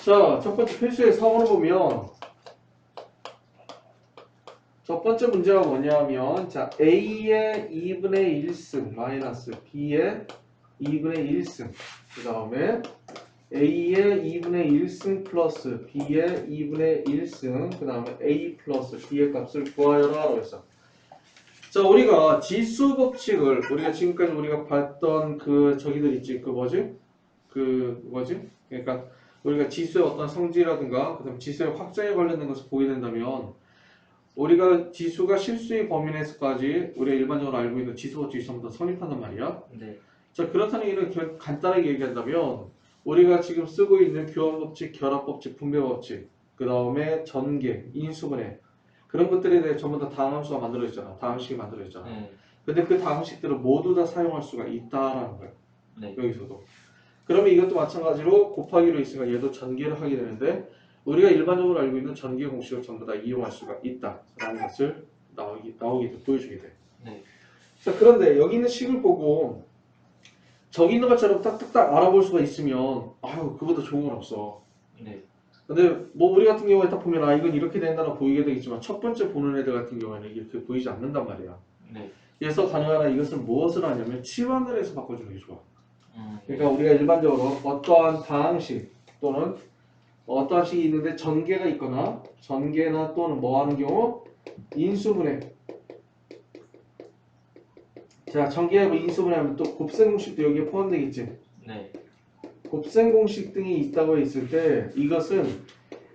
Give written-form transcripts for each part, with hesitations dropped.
자, 첫 번째 필수의 4번을 보면 첫 번째 문제가 뭐냐면 자 A의 2분의 1승 마이너스 B의 2분의 1승 그 다음에 A의 2분의 1승 플러스 B의 2분의 1승 그 다음에 A 플러스 B의 값을 구하여라 라고 했어. 자 우리가 지수 법칙을 우리가 지금까지 우리가 봤던 그 저기들 있지 그 뭐지? 그러니까 우리가 지수의 어떤 성질이라든가 그다음 지수의 확장에 관련된 것을 보게 된다면 우리가 지수가 실수의 범위 내에서까지 우리가 일반적으로 알고 있는 지수 법칙이 전부 다 성립한단 말이야. 네. 자 그렇다는 얘기는 간단하게 얘기한다면 우리가 지금 쓰고 있는 교환 법칙, 결합 법칙, 분배 법칙, 그 다음에 전개, 인수분해 그런 것들에 대해 전부 다 다항함수가 만들어 있잖아. 다항식이 만들어 있잖아. 근데 그 다항식들을 모두 다 사용할 수가 있다라는 거야. 네. 여기서도. 그러면 이것도 마찬가지로 곱하기로 있으니까 얘도 전개를 하게 되는데 우리가 일반적으로 알고 있는 전개 공식을 전부 다 이용할 수가 있다라는 것을 나오게 보여주게 돼. 네. 자 그런데 여기 있는 식을 보고 저기 있는 것처럼 딱딱딱 알아볼 수가 있으면 아유 그보다 좋은 건 없어. 네. 근데 뭐 우리 같은 경우에 딱 보면 아 이건 이렇게 된다고 보이게 되겠지만 첫 번째 보는 애들 같은 경우에는 이렇게 보이지 않는단 말이야. 네. 그래서 가능하나 이것을 무엇을 하냐면 치환을 해서 바꿔주는 게 좋아. 네. 그러니까 우리가 일반적으로 어떠한 다항식 또는 어떠한 식이 있는데 전개가 있거나 전개나 또는 뭐 하는 경우 인수분해. 자 전개하고 인수분해하면 또 곱셈 공식도 여기에 포함되겠지. 네. 곱셈 공식 등이 있다고 했을 때 이것은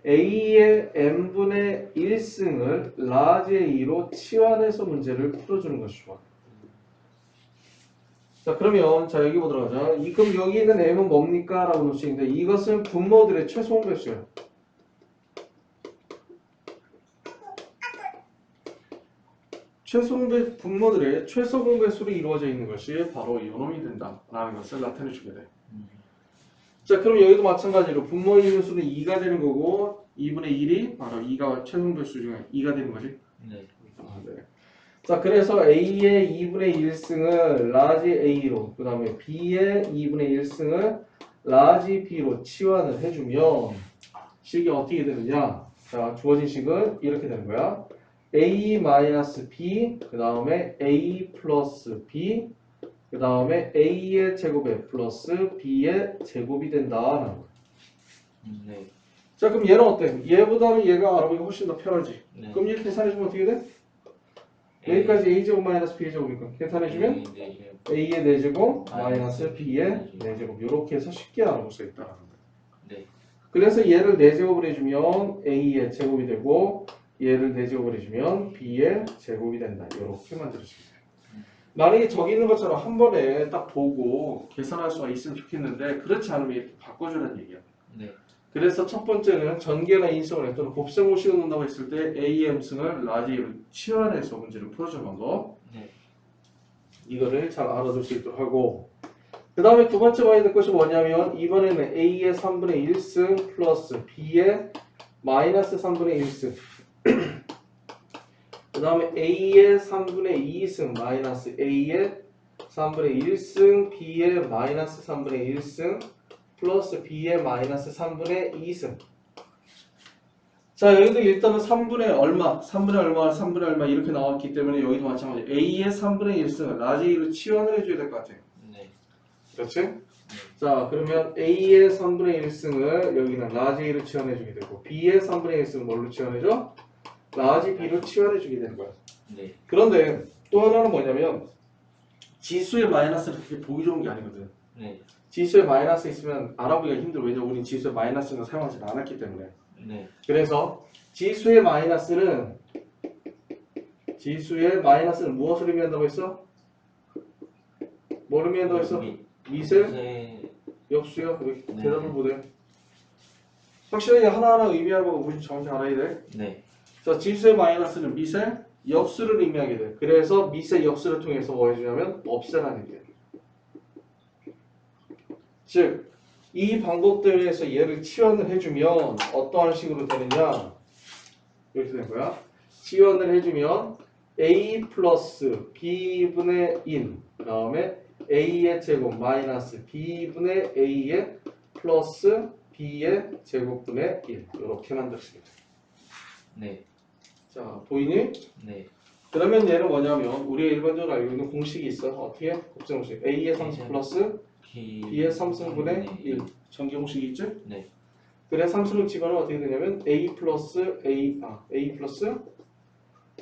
A의 n분의 1승을 라지 A로 치환해서 문제를 풀어주는 것이 좋아. 자 그러면 자 여기 보도록 하자. 그럼 여기 있는 m은 뭡니까? 라고 놓치는데 이것은 분모들의 최소 공배수야. 분모들의 최소 공배수로 이루어져 있는 것이 바로 이놈이 된다라는 것을 나타내 주게 돼. 자 그럼 여기도 마찬가지로 분모의 인수는 2가 되는 거고 2분의 1이 바로 2가 최소 공배수 중에 2가 되는 거지. 네. 네. 자 그래서 A의 2분의 1승을 라지 A로 그 다음에 B의 2분의 1승을 라지 B로 치환을 해주면 식이 어떻게 되느냐. 자 주어진 식은 이렇게 되는 거야. A-B 그 다음에 A 플러스 B 그 다음에 A의 제곱에 플러스 B의 제곱이 된다라는 거야. 네. 자 그럼 얘는 어때? 얘보다는 얘가 알아보기 훨씬 더 편하지. 네. 그럼 얘 계산해주면 어떻게 돼? 여기까지 A제곱 마이너스 B제곱이니까 계산해주면 A의 4제곱 마이너스 B의 4제곱 이렇게 해서 쉽게 알아볼 수 있다는 거예요. 네. 그래서 얘를 4제곱을 해주면 A의 제곱이 되고 얘를 4제곱을 해주면 B의 제곱이 된다. 이렇게 만들어집니다. 만약에 저기 있는 것처럼 한 번에 딱 보고 계산할 수가 있으면 좋겠는데 그렇지 않으면 이렇게 바꿔주라는 얘기야. 네. 그래서 첫 번째는 전개나 인수분해 또는 곱셈 공식을 넣는다고 했을 때 AM승을 라지로 치환해서 문제를 풀어주는 거. 네. 이거를 잘 알아둘 수 있도록 하고 그 다음에 두 번째 봐야 될 것이 뭐냐면 이번에는 A의 3분의 1승 플러스 B의 마이너스 3분의 1승 그 다음에 A의 3분의 2승 마이너스 A의 3분의 1승 B의 마이너스 3분의 1승 플러스 B의 마이너스 3분의 2승. 자 여기도 일단은 3분의 얼마 3분의 얼마 이렇게 나왔기 때문에 여기도 마찬가지 A의 3분의 1승을 라지 A로 치환을 해줘야 될 것 같아. 네. 그렇지? 자 그러면 A의 3분의 1승을 여기는 라지 A로 치환해주게 되고 B의 3분의 1승을 뭘로 치환해줘? 라지 B로 치환해주게 되는 거야. 네. 그런데 또 하나는 뭐냐면 지수의 마이너스는 그렇게 보기 좋은 게 아니거든. 네. 지수에 마이너스 있으면 알아보기가 힘들어. 왜냐면 우린 지수에 마이너스는 사용하지 않았기 때문에. 네. 그래서 지수의 마이너스는 무엇을 의미한다고 했어? 뭘 의미한다고 했어? 미세? 역수요? 왜 이렇게 대답을 못해? 확실하게 하나하나 의미하는 거 우리 정확히 알아야 돼. 네. 자, 지수의 마이너스는 미세, 역수를 의미하게 돼. 그래서 미세, 역수를 통해서 뭐 해주냐면 없애라는 게. 즉, 이 방법들에 의해서 얘를 치환을 해주면 어떠한 식으로 되느냐? 이렇게 되는 거야. 치환을 해주면 A 플러스 B분의 1, 그 다음에 A의 제곱 마이너스 B분의 A의 플러스 b의 제곱분의 1 이렇게 만들었습니다. 네. 자, 보이니? 네. 그러면 얘는 뭐냐면 우리가 일반적으로 알고 있는 공식이 있어. 어떻게? 곱셈공식. a의 3승 플러스 b의 3승분의 1 전기 공식이 있죠? 네. 그래 3승을 집어넣으면 어떻게 되냐면 a 플러스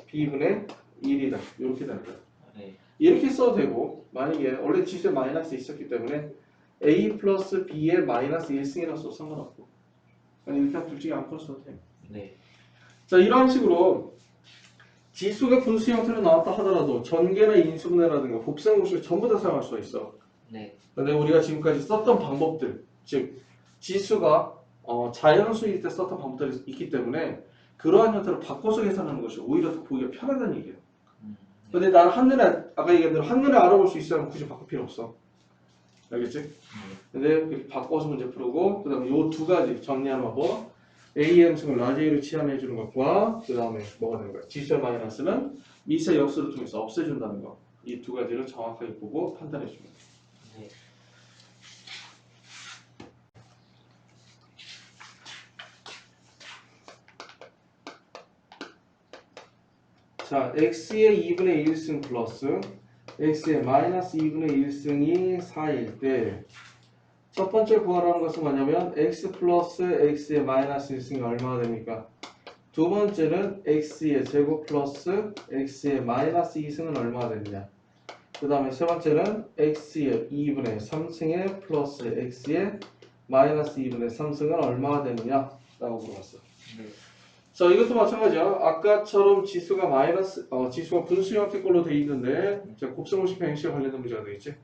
b분의 1이다. 이렇게 되는 거야. 네. 이렇게 써도 되고 만약에 원래 지수에 마이너스 있었기 때문에 a 플러스 b의 마이너스 1승이라고 써도 상관없고 아니 일단 둘 중에 아무거나 써도 돼. 네. 자 이런 식으로 지수가 분수 형태로 나왔다 하더라도 전개나 인수분해라든가 곱셈공식을 전부 다 사용할 수가 있어. 네. 근데 우리가 지금까지 썼던 방법들 즉 지수가 자연수일 때 썼던 방법들이 있기 때문에 그러한 형태로 바꿔서 계산하는 것이 오히려 더 보기가 편하다는 얘기예요. 근데 나는 한눈에 아까 얘기한 대로 한눈에 알아볼 수 있으면 굳이 바꿀 필요 없어. 알겠지? 근데 이렇게 바꿔서 문제 풀고 그 다음에 요 두 가지 정리하는 방법 A의 음식을 라지 A로 치환해 주는 것과 그 다음에 뭐가 되는 거야? 지수의 마이너스는 미세 역수를 통해서 없애준다는 거. 이 두 가지를 정확하게 보고 판단해 줍니다. 네. 자, x의 2분의 1승 플러스 x의 마이너스 2분의 1승이 4일 때 첫 번째 구하라는 것은 뭐냐면 x 플러스 x의 마이너스 1승이 얼마가 됩니까? 두 번째는 x의 제곱 플러스 x의 마이너스 2승은 얼마가 되느냐? 그 다음에 세 번째는 x의 2분의 3승의 플러스 x의 마이너스 2분의 3승은 얼마가 되느냐? 라고 물어봤어. 네. 자, 이것도 마찬가지야. 아까처럼 지수가 지수가 분수 형태 걸로 돼 있는데, 곱셈공식 방식과 관련된 문제가 되겠지.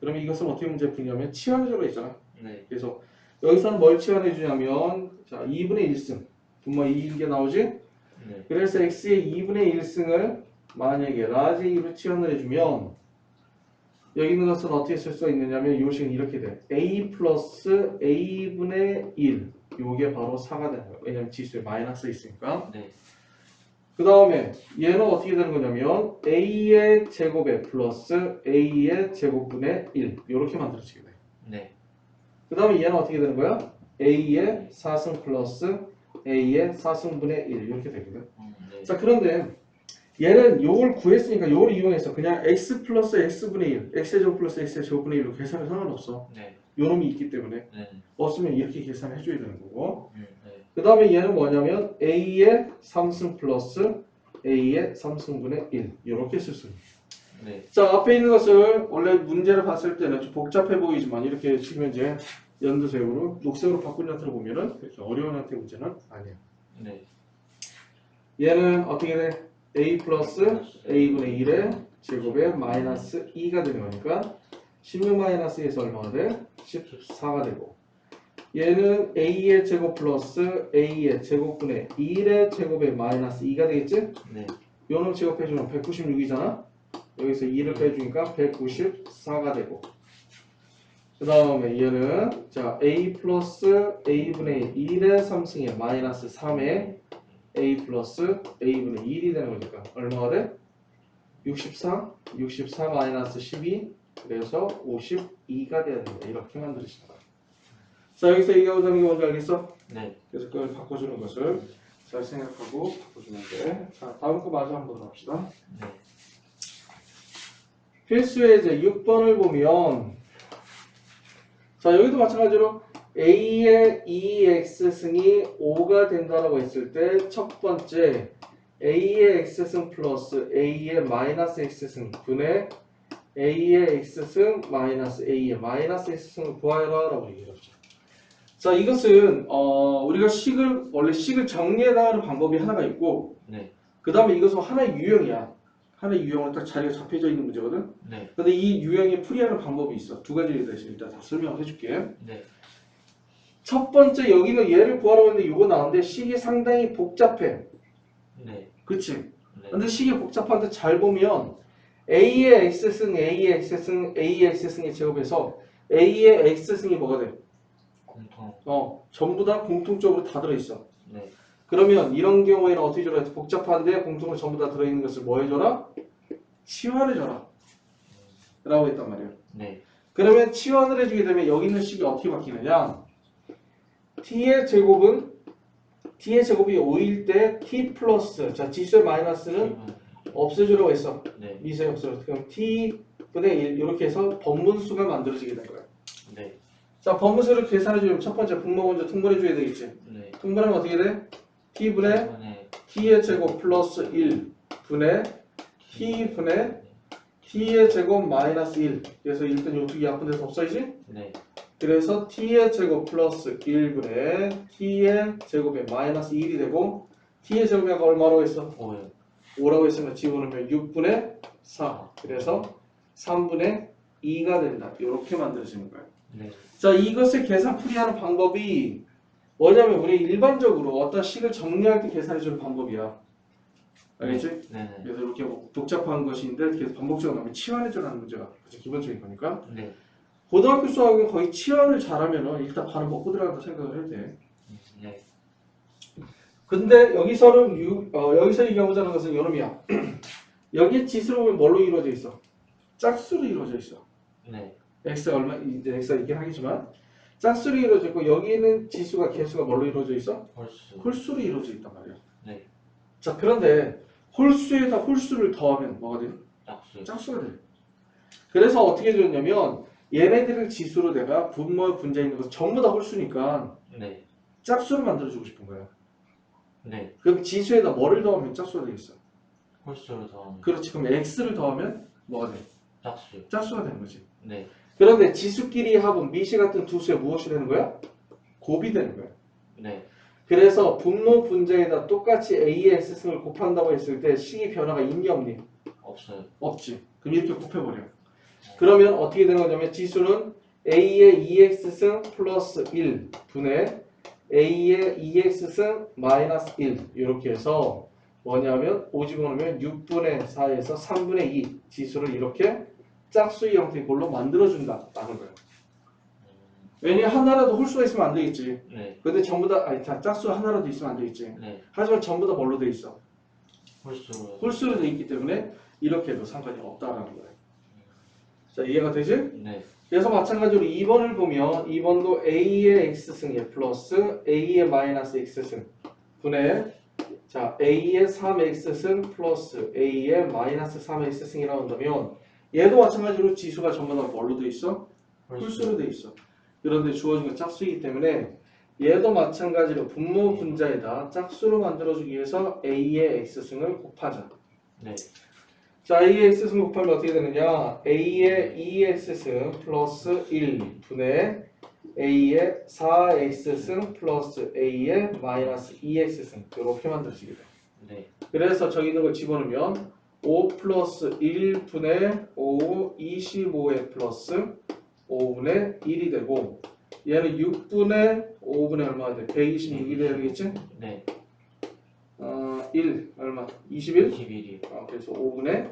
그러면 이것은 어떻게 문제 풀냐면 치환해주가 있잖아. 네. 그래서 여기서는 뭘 치환해주냐면, 자, 2분의 1승. 분모 2인 게 나오지? 네. 그래서 x의 2분의 1승을 만약에 라지 2로 치환을 해주면, 여기 있는 것은 어떻게 쓸 수가 있느냐면, 이 식은 이렇게 돼. a 플러스 a분의 1. 요게 바로 4가 되는 거예요. 왜냐면 지수에 마이너스 있으니까. 네. 그 다음에 얘는 어떻게 되는 거냐면 a의 제곱에 플러스 a의 제곱분의 1 이렇게 만들어지게 돼. 네. 그 다음에 얘는 어떻게 되는 거야? a의 4승 플러스 a의 4승분의 1 이렇게 되거든. 네. 자 그런데 얘는 요걸 구했으니까 요걸 이용해서 그냥 x 플러스 x분의 1 x의 제곱 플러스 x의 제곱분의 1로 계산해 상관없어. 네. 요 놈이 있기 때문에 네. 없으면 이렇게 계산해 줘야 되는 거고. 네. 그 다음에 얘는 뭐냐면 a의 3승 플러스 a의 3승분의 1 이렇게 쓸 수 있습니다. 네. 자 앞에 있는 것을 원래 문제를 봤을 때는 좀 복잡해 보이지만 이렇게 치면 이제 연두색으로 녹색으로 바꾼 형태로 보면은 그렇게 어려운 형태의 문제는 아니에요. 네. 얘는 어떻게 돼? a 플러스 a분의 1의 제곱에 마이너스 2가 되는 거니까 16 마이너스에서 얼마가 돼? 14가 되고 얘는 a의 제곱 플러스 a의 제곱분의 1의 제곱에 마이너스 2가 되겠지? 네. 요놈 제곱해주면 196이잖아? 여기서 2를 빼주니까 194가 되고 그 다음에 얘는 자 a 플러스 a분의 1의 3승에 마이너스 3에 a 플러스 a분의 1이 되는 거니까 얼마가 돼? 64 마이너스 12 그래서 52가 돼야 된다. 이렇게 만들어진다. 자 여기서 얘기하고자 하는 게 뭔지 알겠어? 네. 그래서 그걸 바꿔주는 것을 잘 생각하고 바꿔주면 돼. 자 다음 거 마저 한번 합시다. 네. 필수의 이제 6번을 보면 자 여기도 마찬가지로 a의 2x승이 5가 된다라고 했을 때 첫 번째 a의 x승 플러스 a의 마이너스 x승 분의 a의 x승 마이너스 a의 마이너스 x승을 구하여라 라고 얘기했죠. 자 이것은 우리가 원래 식을 정리해 나가는 방법이 하나가 있고 네. 그 다음에 이것은 하나의 유형이야. 하나의 유형은 딱 자리가 잡혀져 있는 문제거든. 네. 근데 이 유형이 풀이하는 방법이 있어. 두 가지에 대해서 일단 다 설명을 해줄게. 네. 첫 번째 여기는 얘를 구하라고 했는데 이거 나오는데 식이 상당히 복잡해. 네. 그치? 네. 근데 식이 복잡한데 잘 보면 a의 x승, a의 x승, a의 x승의 제곱에서 a의 x승이 뭐가 돼? 공통. 전부 다 공통적으로 다 들어있어. 네. 그러면 이런 경우에는 어떻게 줘라? 복잡한데 공통으로 전부 다 들어있는 것을 뭐 해줘라? 치환해줘라. 라고 했단 말이에요. 네. 그러면 치환을 해주게 되면 여기 있는 식이 어떻게 바뀌느냐? t의 제곱은 t의 제곱이 5일 때 t 플러스 자 지수의 마이너스는 없애주라고 했어. 네. 미세 없애줘. 그럼 t분의 1 이렇게 해서 번분수가 만들어지게 된 거야. 네. 자 번분수를 계산해주면 첫 번째 분모 먼저 통분해줘야 되겠지. 네. 통분하면 어떻게 돼? t분의 이번에 t의 제곱 플러스 1 분의 t분의 t의 제곱 마이너스 1 그래서 일단 요 두 개 약분돼서 없어지지? 네. 그래서 t의 제곱 플러스 1분의 t의 제곱에 마이너스 1이 되고 t의 제곱이 아까 얼마라고 했어? 5요. 5라고 했으면 집어넣으면 6분의 4 그래서 3분의 2가 된다 이렇게 만들어지는 거예요. 네. 자 이것을 계산 풀이하는 방법이 뭐냐면 우리 일반적으로 어떤 식을 정리할 때 계산해주는 방법이야. 알겠지? 네. 그래서 이렇게 뭐 복잡한 것인데 계속 반복적으로 나오면 치환해주라는 문제가 가장 기본적인 거니까 네. 고등학교 수학은 거의 치환을 잘하면 일단 반은 먹고 들어간다 생각을 해도 돼. 네. 근데 여기서는 여기서 얘기하고자 것은 요놈이야. 여기에 지수로 보면 뭘로 이루어져 있어? 짝수로 이루어져 있어. 네. x가 얼마 이제 x가 있긴 하겠지만 짝수로 이루어져 있고 여기는 지수가 개수가 뭘로 이루어져 있어? 홀수. 홀수로 이루어져 있단 말이야. 네. 자 그런데 홀수에다 홀수를 더하면 뭐가 돼? 짝수. 짝수가 돼. 그래서 어떻게 줬냐면 얘네들을 지수로 내가 분모 분자 있는 거 전부 다 홀수니까 네. 짝수를 만들어주고 싶은 거야. 네. 그럼 지수에다 뭐를 더하면 짝수가 되겠어? 홀수로 더하면 그렇지. 그럼 x를 더하면 뭐가 돼? 짝수. 짝수가 되는 거지. 네. 그런데 지수끼리 합은 미시 같은 두 수에 무엇이 되는 거야? 곱이 되는 거야. 네. 그래서 분모 분자에다 똑같이 a의 x승을 곱한다고 했을 때 식이 변화가 있니 없니? 없어요. 없지. 그럼 이렇게 곱해버려. 그러면 어떻게 되는 거냐면 지수는 a의 2x승 플러스 1 분의 a의 2x승 마이너스 1 이렇게 해서 뭐냐면 5 집어넣으면 6분의 4에서 3분의 2 지수를 이렇게 짝수의 형태의 걸로 만들어준다라는 거예요. 왜냐 하나라도 홀수가 있으면 안 되겠지. 네. 근데 전부 다 짝수 하나라도 있으면 안 되겠지. 네. 하지만 전부 다 뭘로 돼 있어? 홀수로. 홀수로 돼 있기 때문에 이렇게 해도 상관이 없다라는 거예요. 자 이해가 되지? 네. 그래서 마찬가지로 2번을 보면 2번도 a의 x승에 플러스 a의 마이너스 x승 분의 자 a의 3x승 플러스 a의 마이너스 3x승이라고 한다면 얘도 마찬가지로 지수가 전부 다 뭘로 돼 있어? 홀수로 돼 있어. 그런데 주어진 건 짝수이기 때문에 얘도 마찬가지로 분모 분자에다 짝수로 만들어주기 위해서 a의 x승을 곱하자. 네. 자, a의 x승 곱하면 어떻게 되느냐? a의 2x승 플러스 1 분의 a의 4x승 플러스 a의 마이너스 2x승 이렇게 만들어지게 돼. 네. 그래서 저기 있는 걸 집어넣으면 5 플러스 1 분의 5 25의 플러스 5분의 1이 되고 얘는 6분의 5분의 얼마가 돼? 126이 되겠지? 네. 1 얼마? 21? 21이요. 그래서 5분의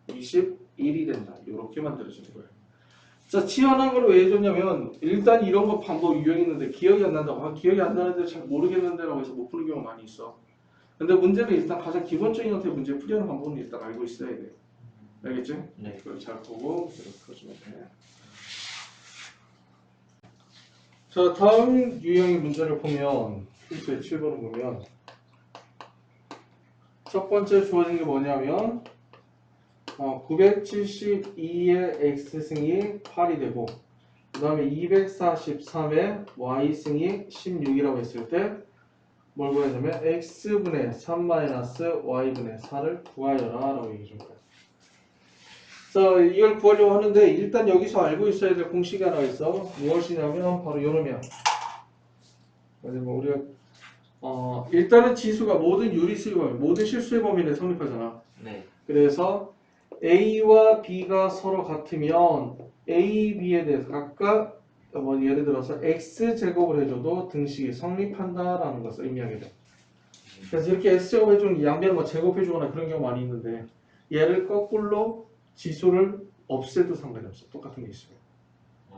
21이 된다. 이렇게 만들어지는 거예요. 자, 치환한 걸 왜 해줬냐면 일단 이런 거 방법 유형있는데 기억이 안 난다고. 기억이 안 나는데 잘 모르겠는데 라고 해서 못 푸는 경우가 많이 있어. 근데 문제는 일단 가장 기본적인 형태의 문제 풀이하는 방법은 일단 알고 있어야 돼. 알겠지? 네. 그걸 잘 보고 이렇게 풀어주면 돼. 자, 다음 유형의 문제를 보면 필수의 7번을 보면 첫 번째 주어진 게 뭐냐면 972의 x승이 8이 되고 그 다음에 243의 y승이 16이라고 했을 때 뭘 구하냐면 x분의 3-y분의 4를 구하여라 라고 얘기해 준 거예요. 자, 이걸 구하려고 하는데 일단 여기서 알고 있어야 될 공식이 하나 있어. 무엇이냐면 바로 요놈이야. 뭐 우리가 일단은 지수가 모든 유리수의 범위, 모든 실수의 범위를 성립하잖아. 네. 그래서 A와 B가 서로 같으면 A, B에 대해서 각각 뭐 예를 들어서 X제곱을 해줘도 등식이 성립한다라는 것을 의미하게 돼. 그래서 이렇게 X제곱 해주는 양변을 뭐 제곱해주거나 그런 경우 많이 있는데 얘를 거꾸로 지수를 없애도 상관이 없어. 똑같은 게 있어요.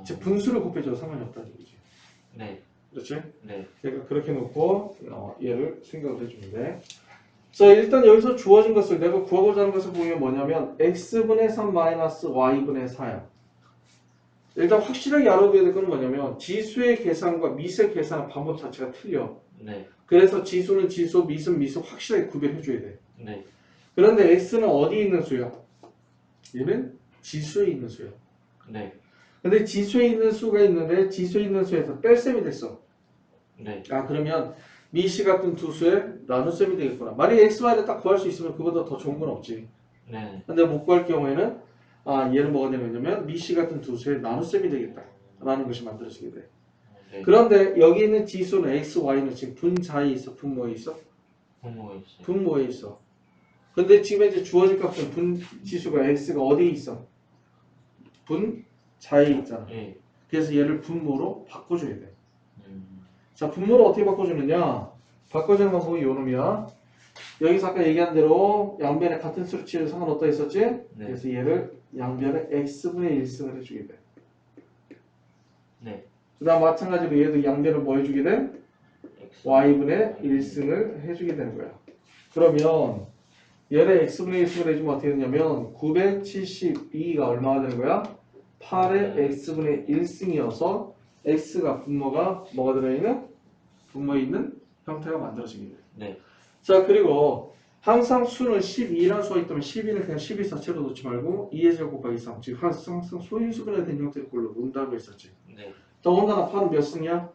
즉 분수를 곱해줘도 상관이 없다는 얘기지. 네. 그렇지? 네. 그러니까 그렇게 놓고 얘를 생각을 해주면 돼. 자, 일단 여기서 주어진 것을 내가 구하고자 하는 것을 보면 뭐냐면 x분의 3 마이너스 y분의 4야. 일단 확실하게 알아둬야 될 건 뭐냐면 지수의 계산과 미수의 계산 방법 자체가 틀려. 네. 그래서 지수는 지수, 미수는 미수 확실하게 구별해줘야 돼. 네. 그런데 x는 어디에 있는 수야? 얘는 지수에 있는 수야. 네. 근데 지수에 있는 수가 있는데 지수에 있는 수에서 뺄셈이 됐어. 네. 아 그러면 미시 같은 두 수에 나눗셈이 되겠구나. 만약에 x, y를 딱 구할 수 있으면 그보다 더 좋은 건 없지. 네. 근데 못 구할 경우에는 얘는 뭐가 되냐면 미시 같은 두 수에 나눗셈이 되겠다 라는 것이 만들어지게 돼. 네. 그런데 여기 있는 지수는 x, y는 지금 분자에 있어? 분모에 있어? 부모가 있어요. 분모에 있어. 근데 지금 이제 주어진 값은 분지수가 x가 어디에 있어? 분자에 있잖아. 네. 그래서 얘를 분모로 바꿔줘야 돼. 음. 자, 분모를 어떻게 바꿔주느냐? 바꿔주는 방법이 요놈이야. 여기서 아까 얘기한 대로 양변에 같은 수를 치는 상관없다 했었지? 네. 그래서 얘를 양변에 x분의 1승을 해주게 돼. 네. 그 다음 마찬가지로 얘도 양변을 뭐 해주게 돼? X. y분의 1승을 해주게 되는 거야. 그러면 얘를 x분의 1승을 해주면 어떻게 되냐면 972가 얼마가 되는 거야? 8의 x분의 1승이어서 x가 분모가 뭐가 들어있는? 분모에 있는 형태가 만들어지게 돼. 네. 자 그리고 항상 수는 12라는 수가 있다면 12는 그냥 12 자체로 놓지 말고 2의 제곱 곱하기 3 즉 항상 소인수분해 된 형태를 골로 놓는다고 했었지. 네. 더군다나 8은 몇 승이야?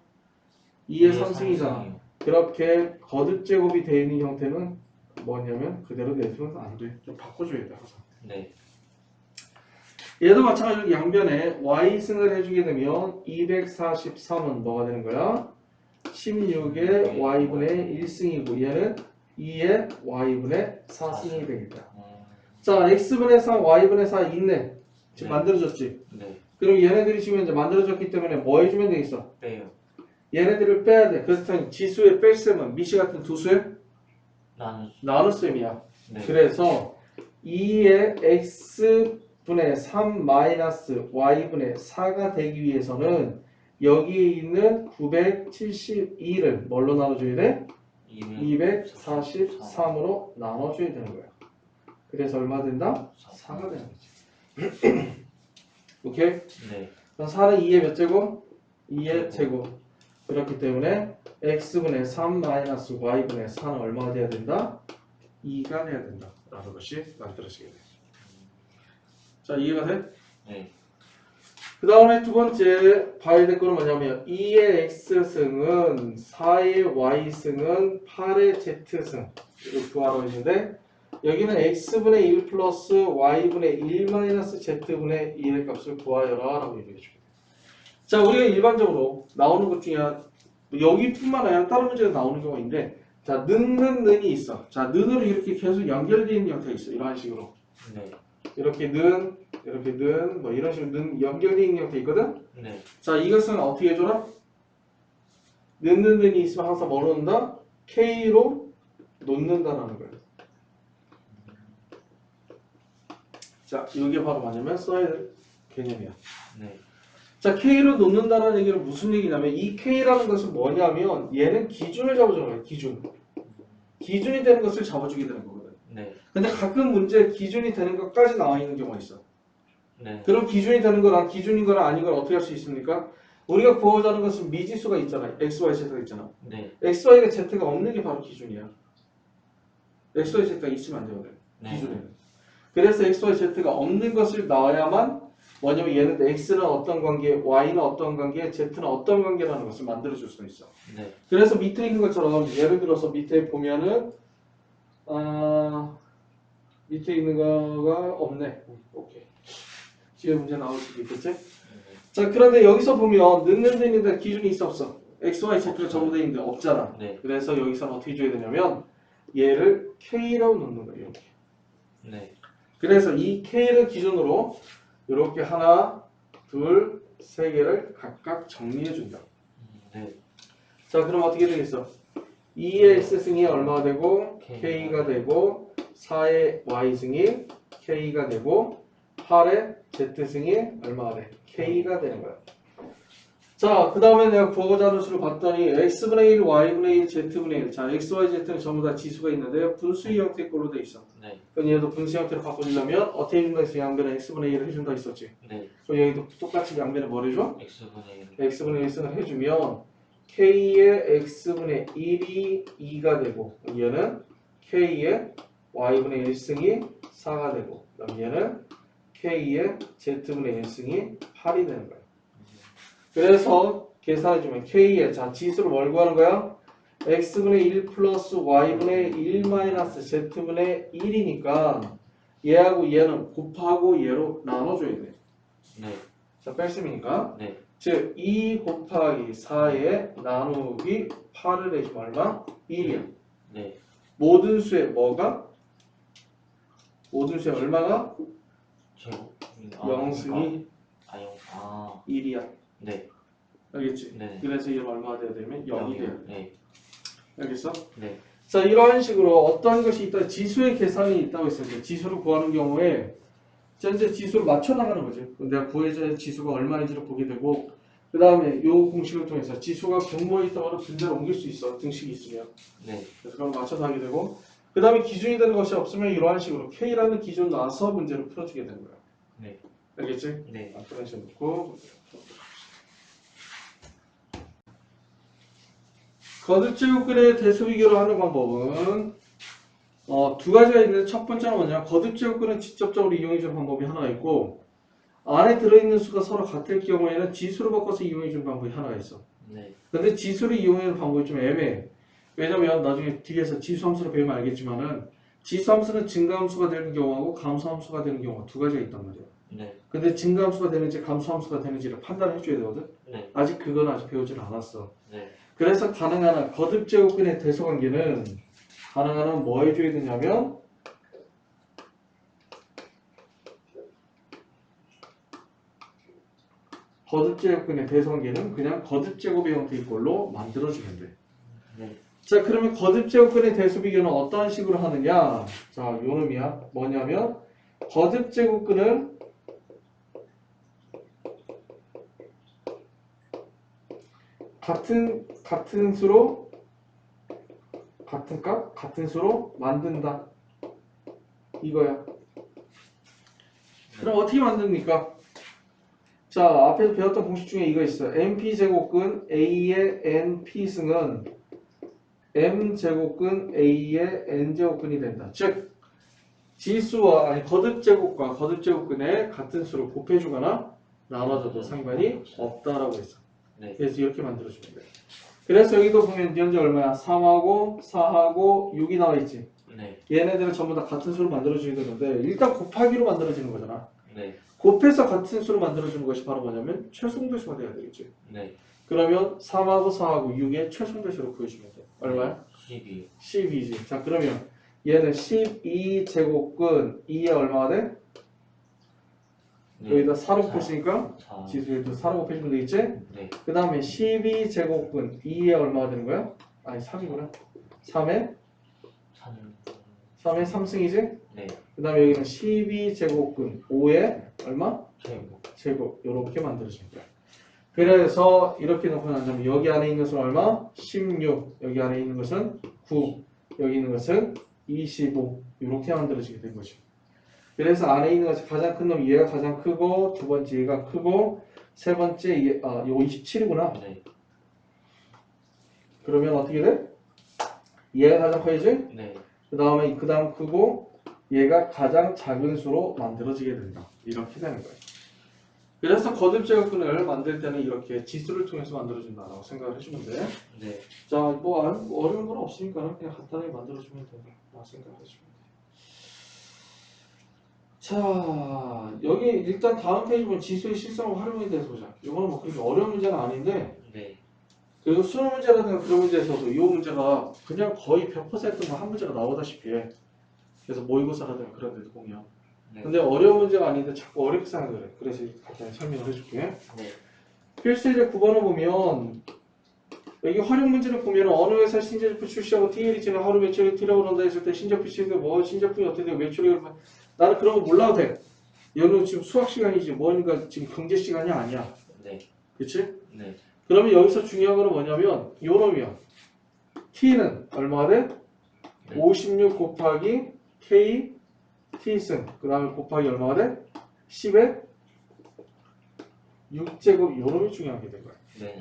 2의 이의 3승이잖아. 삼승이요. 그렇게 거듭 제곱이 되어 있는 형태는 뭐냐면 그대로 내주면 안 돼. 좀 바꿔줘야 돼 항상. 네. 얘도 마찬가지로 양변에 y승을 해주게 되면 243은 뭐가 되는 거야? 16의 y분의 1승이고 얘는 2의 y분의 4승이 되겠다. 자 x분의 3, y분의 4 있네. 지금 네. 만들어졌지? 네. 그럼 얘네들이 지금 이제 만들어졌기 때문에 뭐 해주면 되겠어? 빼요. 얘네들을 빼야 돼. 그래서 지수의 뺄셈은 미시 같은 두 수의 나는. 나눗셈이야. 네. 그래서 2의 x분의 3 마이너스 y분의 4가 되기 위해서는 여기에 있는 972를 뭘로 나눠줘야 돼? 243으로 나눠줘야 되는 거야. 그래서 얼마 된다? 4가 되는 거지. 오케이? 네. 그럼 4는 2의 몇 제곱? 2의 제곱. 그렇기 때문에 x분의 3 마이너스 y분의 4는 얼마가 돼야 된다? 2가 돼야 된다. 라는 것이 만들어지게 돼. 자, 이해가 돼? 네. 그 다음에 두 번째 봐야 될 거는 뭐냐면 2의 x승은 4의 y승은 8의 z승 이렇게 구하라고 했는데 여기는 x분의 1 플러스 y분의 1 마이너스 z분의 1의 값을 구하여라 라고 얘기해 주게 돼. 자, 우리가 일반적으로 나오는 것 중에 여기뿐만 아니라 다른 문제도 나오는 경우가 있는데 자, 는이 있어. 자, 는으로 이렇게 계속 연결되어 있는 형태가 있어. 이런 식으로. 네. 이렇게 뭐 이런 식으로 는 연결되어 있는 형태 있거든? 네. 자, 이것은 어떻게 해줘라? 는이 있으면 항상 뭐 놓는다? K로 놓는다라는 거예요. 자, 이게 바로 뭐냐면 써야 될 개념이야. 네. 자, K로 놓는다는 얘기는 무슨 얘기냐면 이 K라는 것은 뭐냐면 얘는 기준을 잡아주는 거예요. 기준이 되는 것을 잡아주게 되는 거거든. 네. 근데 가끔 문제에 기준이 되는 것까지 나와 있는 경우가 있어. 네. 그럼 기준이 되는 거랑 기준인 거랑 아닌 걸 어떻게 할 수 있습니까? 우리가 구하자는 것은 미지수가 있잖아. x, y, z가 있잖아. 네. x, y가 z가 없는 게 바로 기준이야. x, y, z가 있으면 안 되거든. 네. 기준에는. 그래서 x, y, z가 없는 것을 넣어야만 뭐냐면 얘는 x는 어떤 관계, y는 어떤 관계, z는 어떤 관계라는 것을 만들어줄 수 있어. 네. 그래서 밑에 있는 것처럼 예를 들어서 밑에 보면은 밑에 있는 거가 없네. 오케이. 지금 문제 나올 수도 있겠지? 자, 그런데 여기서 보면 넣는 데 있는데 기준이 있어 없어? x, y, z가 전부 돼 있는데 없잖아. 네. 그래서 여기서는 어떻게 줘야 되냐면 얘를 k라고 놓는 거예요. 이렇게. 네. 그래서 이 k를 기준으로 이렇게 하나, 둘, 세 개를 각각 정리해 준다. 네. 자, 그럼 어떻게 되겠어? 2의 x승이 얼마가 되고 k가 되고 4의 y승이 k가 되고 8의 z승이 얼마가 돼? k가 되는 거야. 자, 그 다음에 내가 구하고자 하는 수를 봤더니 x분의 1, y분의 1, z분의 1. 자, x, y, z는 전부 다 지수가 있는데 분수의 형태 걸로 돼 있어. 네. 그럼 얘도 분수 형태로 바꿔주려면 어떻게 해준다 했어? 양변에 x분의 1을 해준다 했었지. 네. 그럼 여기도 똑같이 양변에 뭘 해줘? x분의 1. x분의 1승을 해주면 k의 x분의 1이 2가 되고 얘는 k의 y분의 1승이 4가 되고 그럼 얘는 k의 z분의 1승이 8이 되는 거야. 그래서 계산해주면 k의 자 지수를 뭘 구하는 거야? x분의 1 플러스 y분의 1 마이너스 z분의 1이니까 얘하고 얘는 곱하고 얘로 나눠줘야 돼. 네. 자 뺄셈이니까 네. 즉 2 곱하기 4에 나누기 8을 해주면 얼마? 1이야. 네. 모든 수의 뭐가? 모든 수의 얼마가? 제곱. 영승이 아. 1이야. 네. 알겠지? 네. 그래서 얘는 얼마가 돼야 되면 0이 돼야 돼. 네. 알겠어? 네. 자 이러한 식으로 어떤 것이 있다 지수의 계산이 있다고 했어요. 지수를 구하는 경우에 이제 지수를 맞춰 나가는 거지. 내가 구해줘야 할 지수가 얼마인지를 보게 되고 그 다음에 이 공식을 통해서 지수가 분모에 있다가 분자로 옮길 수 있어. 등식이 있으면. 네. 그래서 그걸 맞춰서 하게 되고 그 다음에 기준이 되는 것이 없으면 이러한 식으로 K라는 기준 놔서 문제를 풀어주게 되는 거야. 네. 알겠지? 네. 그런 식으로 놓고 거듭제곱근의 대수비교를 하는 방법은 두 가지가 있는데 첫 번째는 뭐냐 거듭제곱근을 직접적으로 이용해주는 방법이 하나가 있고 안에 들어있는 수가 서로 같을 경우에는 지수로 바꿔서 이용해주는 방법이 하나가 있어. 네. 근데 지수를 이용하는 방법이 좀 애매해. 왜냐면 나중에 뒤에서 지수함수를 배우면 알겠지만은 지수함수는 증가함수가 되는 경우하고 감소함수가 되는 경우가 두 가지가 있단 말이야. 네. 근데 증가함수가 되는지 감소함수가 되는지를 판단해 줘야 되거든. 네. 아직 그건 아직 배우질 않았어. 네. 그래서 가능한 한 거듭제곱근의 대소관계는 가능한 한 뭐 해줘야 되냐면 거듭제곱근의 대소관계는 그냥 거듭제곱의 형태의 걸로 만들어주면 돼. 네. 자 그러면 거듭제곱근의 대수비교는 어떤 식으로 하느냐 자 요놈이야 뭐냐면 거듭제곱근을 같은 수로 같은 값 같은 수로 만든다 이거야. 그럼 어떻게 만듭니까? 자 앞에서 배웠던 공식 중에 이거 있어. np제곱근 a의 np승은 m제곱근 a의 n제곱근이 된다. 즉 지수와 아니 거듭제곱과 거듭제곱근의 같은 수를 곱해주거나 나눠줘도 상관이 없다라고 했어. 네. 그래서 이렇게 만들어주면 돼. 그래서 여기도 보면 현재 얼마야? 3하고 4하고 6이 나와 있지. 네. 얘네들을 전부 다 같은 수로 만들어줘야 되는데 일단 곱하기로 만들어지는 거잖아. 네. 곱해서 같은 수로 만들어주는 것이 바로 뭐냐면 최소배수가 돼야 되겠지. 네. 그러면 3하고 4하고 6의 최소배수로 구해주면 돼. 얼마야? 12. 12지. 자 그러면 얘는 12제곱근 2에 얼마가 돼? 네. 여기다 4로 곱했으니까 4. 지수에도 4로 곱해주면 되겠지? 네. 그 다음에 12제곱근 2에 얼마가 되는 거야? 아니 3이구나. 3에 3에 3승이지? 네. 그 다음에 여기는 12제곱근 5에 얼마? 제곱. 제곱 이렇게 만들어진 거야. 그래서 이렇게 놓고 나자면 여기 안에 있는 것은 얼마? 16 여기 안에 있는 것은 9 여기 있는 것은 25 이렇게 만들어지게 된 거죠. 그래서 안에 있는 것이 가장 큰 놈 얘가 가장 크고 두 번째 얘가 크고 세 번째 이거 27이구나. 네. 그러면 어떻게 돼? 얘가 가장 커야지? 네. 그 다음에 그 다음 크고 얘가 가장 작은 수로 만들어지게 된다. 이렇게 되는 거예요. 그래서 거듭제곱근을 만들 때는 이렇게 지수를 통해서 만들어진다라고 생각을 해주면 돼. 네. 자, 뭐 어려운 건 없으니까 그냥 간단하게 만들어주면 된다라고 생각을 해주면 돼. 자, 여기 일단 다음 페이지 보면 지수의 실성과 활용에 대해서 보자. 이거는 뭐 그렇게 어려운 문제는 아닌데 네. 그리고 수능 문제라든가 그런 문제에서도 이 문제가 그냥 거의 100%뭐 한 문제가 나오다시피 해. 그래서 모의고사라든가 그런 데도 보면. 네. 근데 어려운 문제가 아닌데 자꾸 어렵게 생각을 해. 그래서 간단히 설명을 해줄게. 네. 필수제 9번을 보면 여기 활용 문제를 보면 어느 회사 신제품 출시하고 TL이 지나 하루 매출이 T라고 한다 했을 때 신제품 시행돼 뭐 신제품이 어떻게 되고 매출이 나는 그런 거 몰라도 돼. 얘는 지금 수학 시간이지 뭐니까 지금 경제 시간이 아니야. 네. 그치? 네. 그러면 여기서 중요한 거는 뭐냐면 요 놈이야. t는 얼마가 돼? 네. 56 곱하기 k t승 그 다음에 곱하기 얼마가 돼? 10의 6제곱 요 놈이 중요한 게 된 거야. 네.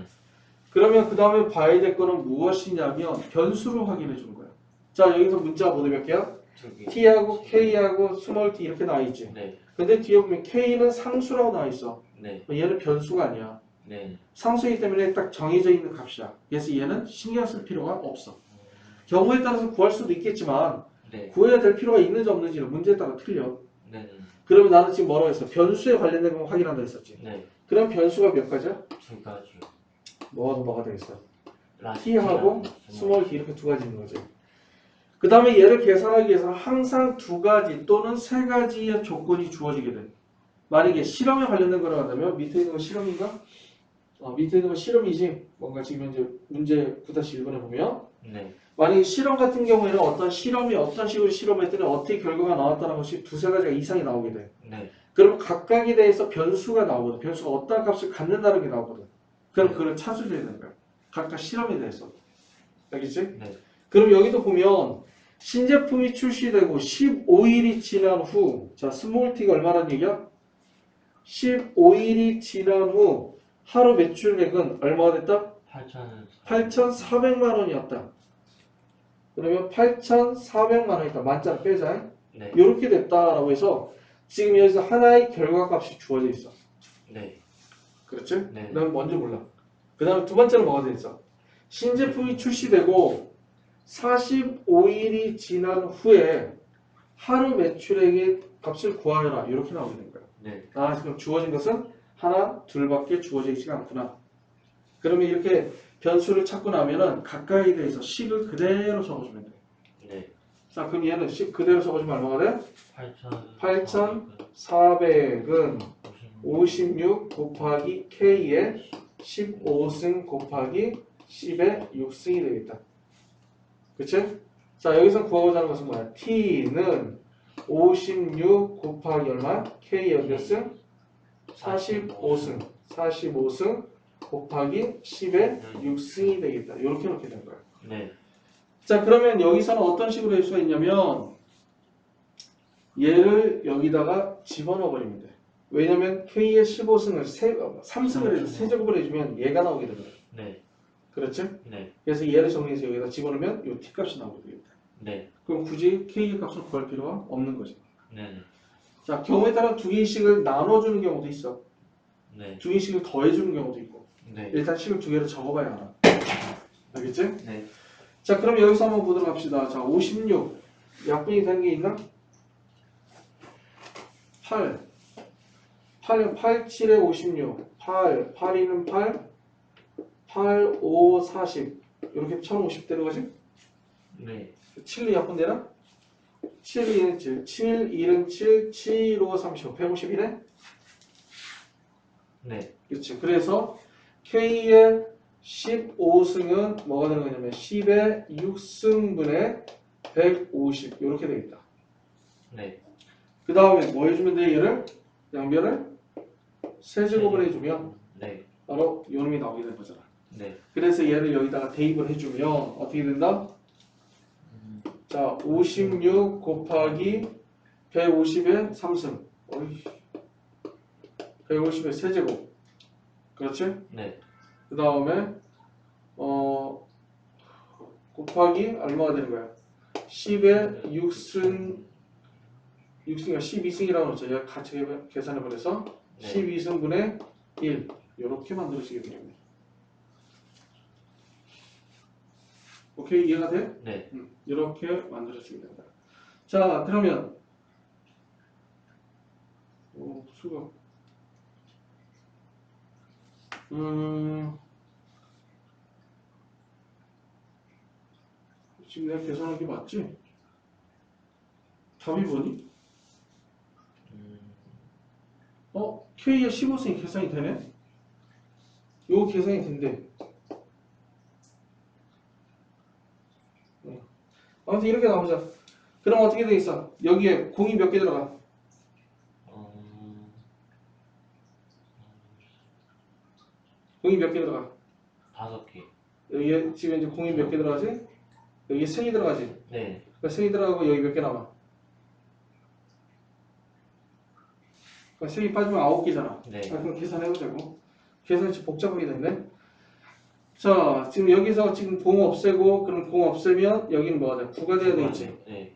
그러면 그 다음에 봐야 될 거는 무엇이냐면 변수로 확인해 주는 거야. 자 여기서 문자가 모두 몇 개야? 두 개. t하고 k하고 스몰 t 이렇게 나와 있지. 네. 근데 뒤에 보면 k는 상수라고 나와 있어. 네. 얘는 변수가 아니야. 네. 상수이기 때문에 딱 정해져 있는 값이야. 그래서 얘는 신경 쓸 필요가 없어. 경우에 따라서 구할 수도 있겠지만 네. 구해야 될 필요가 있는지 없는지는 문제에 따라 틀려. 네. 그러면 나는 지금 뭐라고 했어? 변수에 관련된 거 확인한다 했었지. 네. 그럼 변수가 몇 가지야? 두 가지요. 뭐가 되겠어? 라스트 t하고 T랑 스몰 t 이렇게 두 가지 있는 거지. 그 다음에 얘를 계산하기 위해서 항상 두 가지 또는 세 가지의 조건이 주어지게 돼. 만약에 실험에 관련된 거라고 한다면 밑에 있는 거 실험인가? 밑에 있는 거 실험이지. 뭔가 지금 현재 문제 9-1번에 보면 네. 만약에 실험 같은 경우에는 어떤 실험이 어떤 식으로 실험했더니 어떻게 결과가 나왔다는 것이 두세 가지가 이상이 나오게 돼. 네. 그럼 각각에 대해서 변수가 나오거든. 변수가 어떤 값을 갖는다는 게 나오거든. 그럼 네. 그걸 찾아줘야 되는 거야. 각각 실험에 대해서. 알겠지? 네. 그럼 여기도 보면 신제품이 출시되고 15일이 지난 후, 자 스몰 t가 얼마란 얘기야? 15일이 지난 후 하루 매출액은 얼마가 됐다? 8,400만 원이었다. 그러면 8,400만 원이다. 만짜를 빼자. 네. 이렇게 됐다라고 해서 지금 여기서 하나의 결과값이 주어져 있어. 네. 그렇지? 네. 난 먼저 몰라. 그 다음에 두 번째는 뭐가 돼 있어? 신제품이 출시되고 45일이 지난 후에 하루 매출액의 값을 구하여라. 이렇게 나오게 된 거야. 네. 지금 주어진 것은 하나, 둘밖에 주어져 있지 않구나. 그러면 이렇게 변수를 찾고 나면은 각각에 대해서 식을 그대로 적어주면 돼. 네. 자, 그럼 얘는 식 그대로 적어주면 얼마가 돼? 8,400은 400은 56 곱하기 K에 15승 곱하기 10의 6승이 되겠다. 그치? 자, 여기서 구하고자 하는 것은 뭐야? T는 56 곱하기 얼마? K의 몇 승? 45승. 45승 곱하기 10의 6승이 되겠다. 이렇게 놓게 된 거야. 네. 자, 그러면 여기서는 어떤 식으로 할 수가 있냐면 얘를 여기다가 집어넣어 버리면 돼. 왜냐면 K의 15승을 3승을 해서 세제곱을 해주면 얘가 나오게 되거든. 네. 그렇지? 네. 그래서 얘를 정리해서 여기다 집어넣으면 이 T값이 나오게 되겠다. 네. 그럼 굳이 K의 값을 구할 필요가 없는 거지. 네. 자, 경우에 따라 두 개의 식을 나눠주는 경우도 있어. 네. 두 개의 식을 더해주는 경우도 있고. 네. 일단 식을 두 개를 적어봐야 알아. 알겠지? 네. 자, 그럼 여기서 한번 보도록 합시다. 자, 56. 약분이 되는 게 있나? 8. 8은 8, 7에 56. 8, 8, 2는 8. 8, 5, 40. 이렇게 1050 되는 거지? 네. 7이 약분되나? 7, 2는 7. 7, 1은 7. 7, 5, 35. 151에? 네. 그렇지. 그래서 K의 15승은 뭐가 되는 거냐면 10의 6승분의 150 이렇게 되겠다. 네. 그 다음에 뭐 해주면 돼? 얘를 양변을 세제곱을 해주면 네. 바로 요놈이 나오게 되는 거잖아. 네. 그래서 얘를 여기다가 대입을 해주면 어떻게 된다? 자, 56 곱하기 150의 3승 150의 세제곱. 그렇지? 네. 그 다음에 곱하기 얼마가 되는 거야? 10의 6승 6승이가 12승이라고 그러죠. 얘가 같이 계산해버려서 네. 12승분의 1 이렇게 만들어지게 됩니다. 오케이? 이해가 돼? 네. 이렇게 만들어지게 된다. 자, 그러면 수가 지금 내가 계산한 게 맞지? 답이 뭐니? K의 15승이 계산이 되네? 요거 계산이 된대. 아무튼 이렇게 나오자. 그럼 어떻게 돼 있어? 여기에 공이 몇 개 들어가? 공이 몇 개 들어가? 5개. 여기에 지금 이제 공이 몇 개 들어가지? 여기 승이 들어가지? 네. 그러니까 승이 들어가고 여기 몇 개 남아? 그러니까 승이 빠지면 9개잖아. 네. 그럼 계산해보자고. 계산이 좀 복잡하게 됐네. 자, 지금 여기서 지금 공 없애고, 그럼 공 없애면 여기는 뭐가 돼? 9가 돼야 되겠지. 네.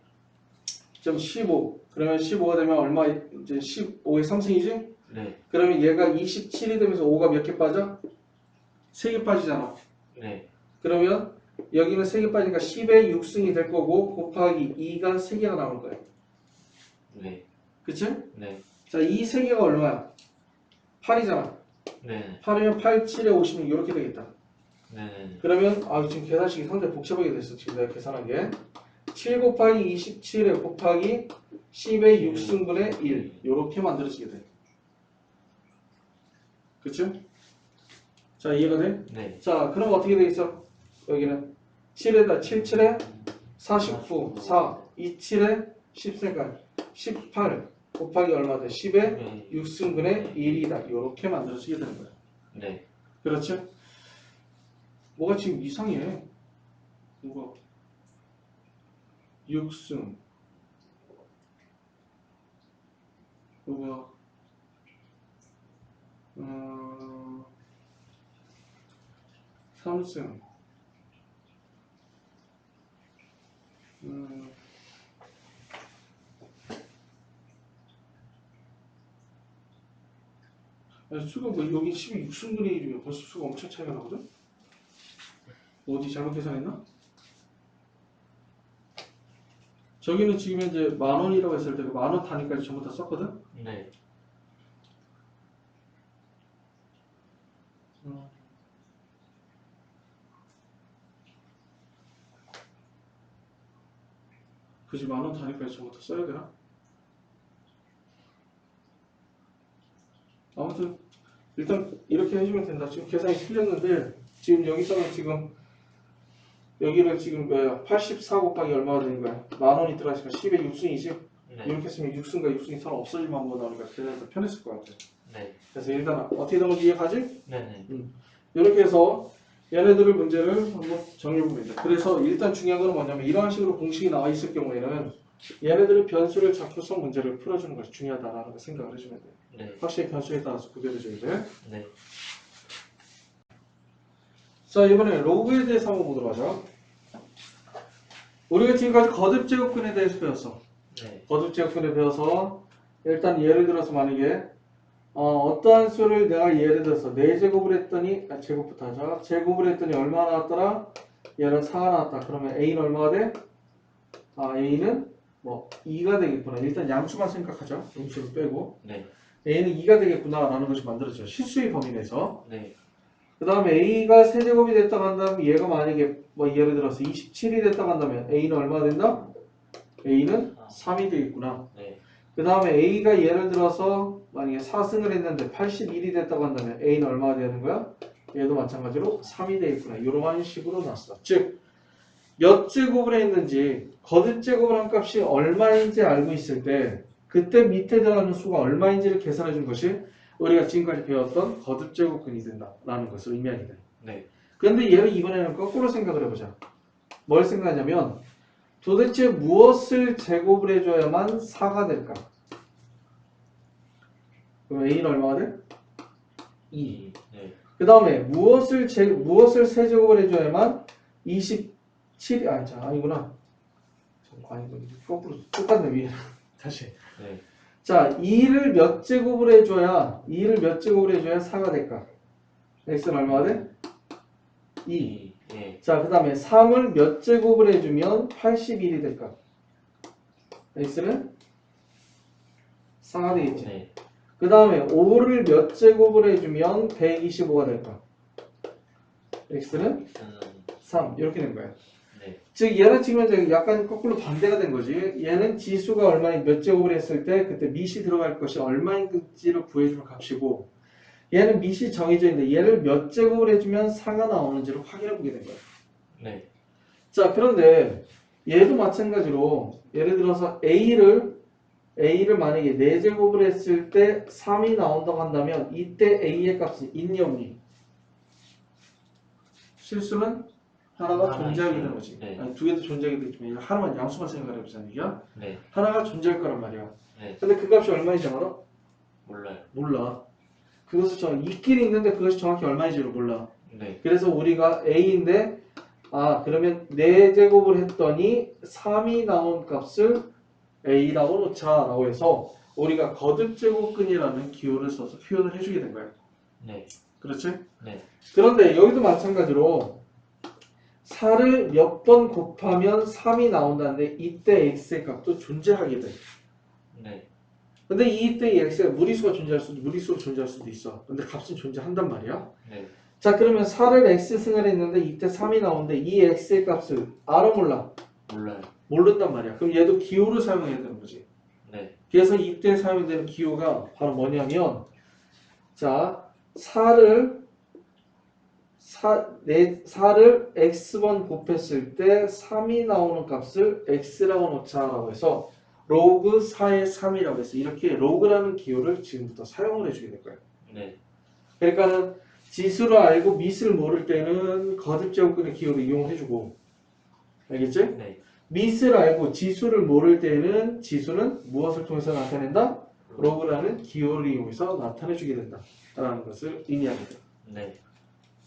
점 15. 그러면 15가 되면 얼마? 이제 15의 3승이지? 네. 그러면 얘가 27이 되면서 5가 몇 개 빠져? 3개 빠지잖아. 네. 그러면 여기는 3개 빠지니까 10의 6승이 될 거고 곱하기 2가 3개가 나올 거예요. 네. 그치? 네. 자, 이 3개가 얼마야? 8이잖아. 네. 8이면 8, 7에 56 이렇게 되겠다. 네. 그러면 지금 계산식이 상당히 복잡하게 됐어. 지금 내가 계산한 게 7 곱하기 27에 곱하기 10의 6승분의 1 이렇게 만들어지게 돼. 그치? 자, 이해가 돼? 네. 자, 그럼 어떻게 되겠어? 여기는 7에다 7, 7에 49, 4, 2, 7에 10세까지 18 곱하기 얼마 돼? 10에 6승분의 1이다. 이렇게 만들어지게 되는 거야. 네. 그렇지? 뭐가 지금 이상해. 뭐가 6승 뭐가 3승 수가 뭐 여기 12승분의 1이면 벌써 수가 엄청 차이가 나거든? 어디 잘못 계산했나? 저기는 지금 현재 10,000원이라고 했을 때 10,000원 단위까지 전부 다 썼거든? 네. 굳이 10,000원 단위까지 전부 다 써야 되나? 아무튼 일단 이렇게 해주면 된다. 지금 계산이 틀렸는데 지금 여기서는 지금 여기를 지금 뭐야 84 곱하기 얼마가 되는 거야? 10,000원이 들어가니까 10에 6승이지? 네. 이렇게 했으면 6승과 6승이 서로 없어지면 뭐 나오니까 계산이 더 편했을 것 같아. 네. 그래서 일단 어떻게 되면 이해가지? 네. 이렇게 해서 얘네들을 문제를 한번 정리해보면 돼. 그래서 일단 중요한 건 뭐냐면 이러한 식으로 공식이 나와 있을 경우에는 얘네들의 변수를 잡고서 문제를 풀어주는 것이 중요하다라는 걸 생각을 해주면 돼. 네. 확실히 변수에 따라서 구별해줘야 돼. 네. 자, 이번에 로그에 대해서 한번 보도록 하죠. 우리가 지금까지 거듭제곱근에 대해서 배웠어. 네. 거듭제곱근에 배워서 일단 예를 들어서 만약에 어떠한 수를 내가 예를 들어서 4제곱을 했더니 제곱부터 하자. 제곱을 했더니 얼마 나왔더라? 얘는 4가 나왔다. 그러면 A는 얼마가 돼? A는 뭐 2가 되겠구나. 일단 양수만 생각하자. 음수를 빼고 네. A는 2가 되겠구나 라는 것이 만들어져. 실수의 범위 내에서. 네. 그 다음에 A가 세제곱이 됐다고 한다면 얘가 만약에 뭐 예를 들어서 27이 됐다고 한다면 A는 얼마가 된다? A는 3이 되겠구나. 네. 그 다음에 A가 예를 들어서 만약에 4승을 했는데 81이 됐다고 한다면 A는 얼마가 되는 거야? 얘도 마찬가지로 3이 되겠구나. 이런 식으로 났어. 즉, 몇 제곱을 했는지 거듭제곱을 한 값이 얼마인지 알고 있을 때 그때 밑에 들어가는 수가 얼마인지를 계산해 준 것이 우리가 지금까지 배웠던 거듭제곱근이 된다라는 것을 의미하게 돼. 네. 그런데 얘를 이번에는 거꾸로 생각을 해보자. 뭘 생각하냐면 도대체 무엇을 제곱을 해줘야만 4가 될까? 그럼 A는 얼마가 돼? 2. 네. 그 다음에 무엇을 세제곱을 해줘야만 27이 아니구나. 거꾸로 똑같네 위에. 다시. 네. 자, 2를 몇 제곱을 해줘야 4가 될까? x는 얼마가 돼? 2. 네. 자, 그 다음에 3을 몇 제곱을 해주면 81이 될까? x는 4가 되겠지. 네. 그 다음에 5를 몇 제곱을 해주면 125가 될까? x는 3. 이렇게 된 거야. 네. 즉 얘는 지금 이제 약간 거꾸로 반대가 된 거지. 얘는 지수가 얼마인 몇 제곱을 했을 때 그때 밑이 들어갈 것이 얼마인지를 구해주는 값이고 얘는 밑이 정해져 있는데 얘를 몇 제곱을 해주면 4가 나오는지를 확인해 보게 된 거야. 네. 자, 그런데 얘도 마찬가지로 예를 들어서 A를 만약에 4제곱을 했을 때 3이 나온다고 한다면 이때 A의 값은 있니 없니? 실수는 하나가 하나 존재하게 있어요. 되는 거지. 네. 아니, 두 개도 존재하게 되지만 하나만 양수만 생각을 해보자는 얘기야. 네. 하나가 존재할 거란 말이야. 네. 근데 그 값이 얼마인지 알아? 몰라요. 몰라. 그것을 있긴 있는데 그것이 정확히 얼마인지를 몰라. 네. 그래서 우리가 A인데 그러면 4제곱을 했더니 3이 나온 값을 A라고 놓자라고 해서 우리가 거듭제곱근이라는 기호를 써서 표현을 해주게 된 거야. 네. 그렇지? 네. 그런데 여기도 마찬가지로 4를 몇 번 곱하면 3이 나온다는데 이때 x의 값도 존재하게 돼. 네. 근데 이때 x가 무리수가 존재할 수도 무리수로 존재할 수도 있어. 근데 값은 존재한단 말이야. 네. 자, 그러면 4를 x 승을 했는데 이때 3이 나오는데 이 x의 값을 알아 몰라? 몰라요. 모른단 말이야. 그럼 얘도 기호를 사용해야 되는 거지. 네. 그래서 이때 사용되는 기호가 바로 뭐냐면 자, 4를 x번 곱했을 때 3이 나오는 값을 x라고 놓자라고 해서 로그 4의 3이라고 해서 이렇게 로그라는 기호를 지금부터 사용을 해주게 될 거예요. 네. 그러니까는 지수를 알고 밑을 모를 때는 거듭제곱근의 기호를 이용해주고 알겠지? 네. 밑을 알고 지수를 모를 때는 지수는 무엇을 통해서 나타낸다? 로그라는 기호를 이용해서 나타내주게 된다라는 것을 의미하게 돼. 네.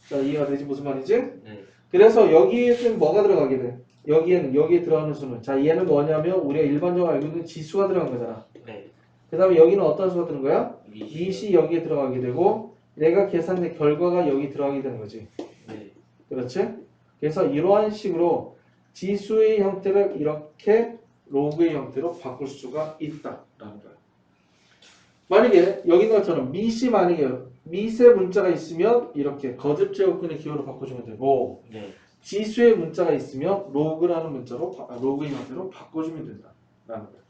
자, 이해가 되지? 무슨 말이지? 네. 그래서 여기에 뭐가 들어가게 돼? 여기에 들어가는 수는 자, 얘는 뭐냐면 우리가 일반적으로 알고 있는 지수가 들어간 거잖아. 네. 그 다음에 여기는 어떤 수가 드는 거야? 미시. 밑이 여기에 들어가게 되고 내가 계산된 결과가 여기 들어가게 되는 거지. 네. 그렇지? 그래서 이러한 식으로 지수의 형태를 이렇게 로그의 형태로 바꿀 수가 있다라는 거야. 만약에 여기 있는 것처럼 밑이 만약에 밑에 문자가 있으면 이렇게 거듭제곱근의 기호로 바꿔주면 되고 네. 지수의 문자가 있으면 로그라는 문자로 로그의 형태로 바꿔주면 된다라는 거야.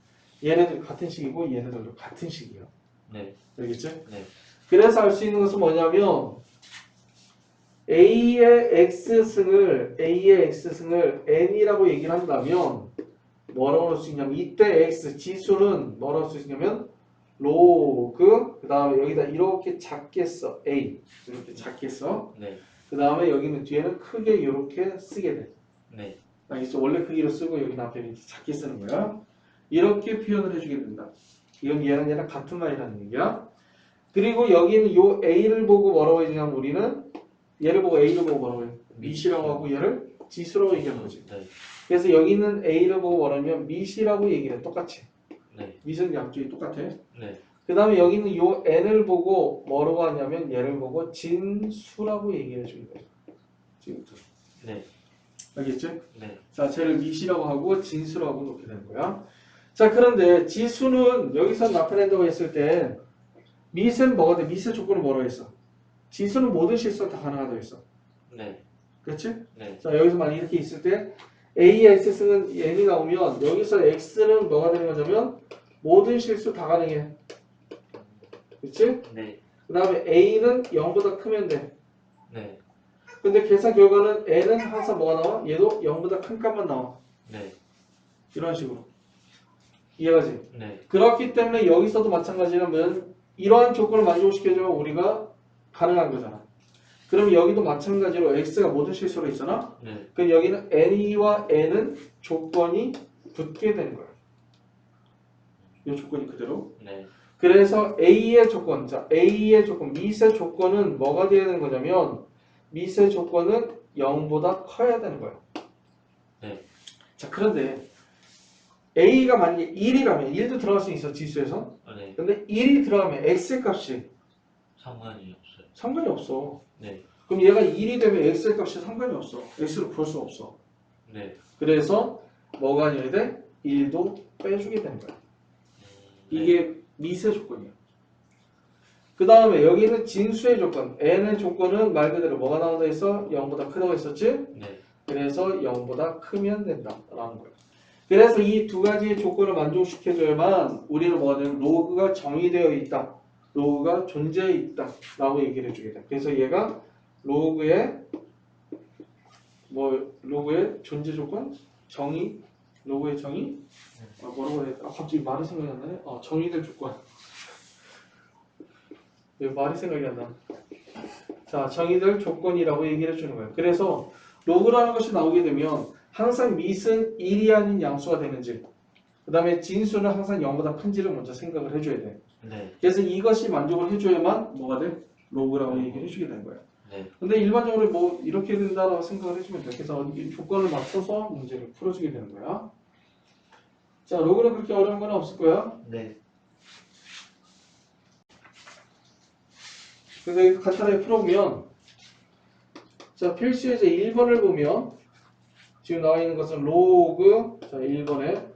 얘네들 같은 식이고 얘네들도 같은 식이에요. 네. 알겠지? 네. 그래서 알 수 있는 것은 뭐냐면 A의 X승을 N이라고 얘기를 한다면 뭐라고 할 수 있냐면 이때 X 지수는 뭐라고 할 수 있냐면 로그 그 다음에 여기다 이렇게 작게 써 A 이렇게 작게 써 네. 그 다음에 여기는 뒤에는 크게 이렇게 쓰게 돼. 네. 알겠죠? 원래 크기로 쓰고 여기 앞에 이렇게 작게 쓰는 거야. 이렇게 표현을 해주게 된다. 이건 얘랑 같은 말이라는 얘기야. 그리고 여기는 요 A를 보고 뭐라고 얘기하면 우리는 얘를 보고 A를 보고 뭐라고 해? 밑이라고 하고 얘를 지수라고 얘기하는 거지. 네. 그래서 여기는 A를 보고 뭐라면 밑이라고 얘기를 해. 똑같이. 네. 밑은 양쪽이 똑같아. 네. 그 다음에 여기는 요 N을 보고 뭐라고 하냐면 얘를 보고 진수라고 얘기해 주는 거예요. 지금부터. 네. 알겠지? 네. 자, 쟤를 밑이라고 하고 진수라고 놓게 되는 거야. 자, 그런데 지수는 여기서 나타낸다고 했을 때 밑은 뭐가 돼? 밑의 조건은 뭐라고 했어? 지수는 모든 실수가 다 가능하다고 했어. 네. 그렇지? 네. 자, 여기서 만약 이렇게 있을 때 A의 X승은 N이 나오면 여기서 X는 뭐가 되는 거냐면 모든 실수 다 가능해. 그렇지? 네. 그 다음에 A는 0보다 크면 돼. 네. 근데 계산 결과는 N은 항상 뭐가 나와? 얘도 0보다 큰 값만 나와. 네. 이런 식으로. 이해가지? 네. 그렇기 때문에 여기서도 마찬가지라면 이러한 조건을 만족시켜주면 우리가 가능한 거잖아. 그럼 여기도 마찬가지로 X가 모든 실수로 있잖아. 네. 그럼 여기는 N이와 N은 조건이 붙게 되는 거야. 이 조건이 그대로. 네. 그래서 A의 조건, 자 A의 조건, 밑의 조건은 뭐가 되어야 되는 거냐면 밑의 조건은 0보다 커야 되는 거야. 네. 자, 그런데 A가 만약에 1이라면 1도 들어갈 수 있어 지수에서. 네. 근데 1이 들어가면 X의 값이 상관이 없어요. 상관이 없어. 네. 그럼 얘가 1이 되면 X의 값이 상관이 없어. X를 볼 수 없어. 네. 그래서 뭐가 아니어야 돼? 1도 빼주게 되는 거야. 네. 이게 밑의 조건이야. 그 다음에 여기는 진수의 조건. N의 조건은 말 그대로 뭐가 나온다 해서 0보다 크다고 했었지? 네. 그래서 0보다 크면 된다라는 거야. 그래서 이 두 가지의 조건을 만족시켜줘야만 우리는 뭐가 되면 로그가 정의되어 있다. 로그가 존재해 있다. 라고 얘기를 해주게 돼. 그래서 얘가 로그의 존재 조건? 정의? 로그의 정의? 뭐라고 해야 돼? 갑자기 말이 생각이 안 나네? 정의될 조건. 왜 말이 생각이 안 나? 자, 정의될 조건이라고 얘기를 해주는 거예요. 그래서 로그라는 것이 나오게 되면 항상 밑은 1이 아닌 양수가 되는지, 그 다음에 진수는 항상 0보다 큰지를 먼저 생각을 해줘야 돼. 네. 그래서 이것이 만족을 해줘야만 뭐가 돼? 로그라고 얘기를 해주게 되는 거예요. 네. 근데 일반적으로 뭐 이렇게 된다라고 생각을 해주면 돼. 그래서 이 조건을 맞춰서 문제를 풀어주게 되는 거야. 자, 로그는 그렇게 어려운 건 없을 거야. 네. 그래서 이거 간단하게 풀어보면, 자, 필수 예제 1번을 보면 지금 나와 있는 것은 로그, 자, 1번에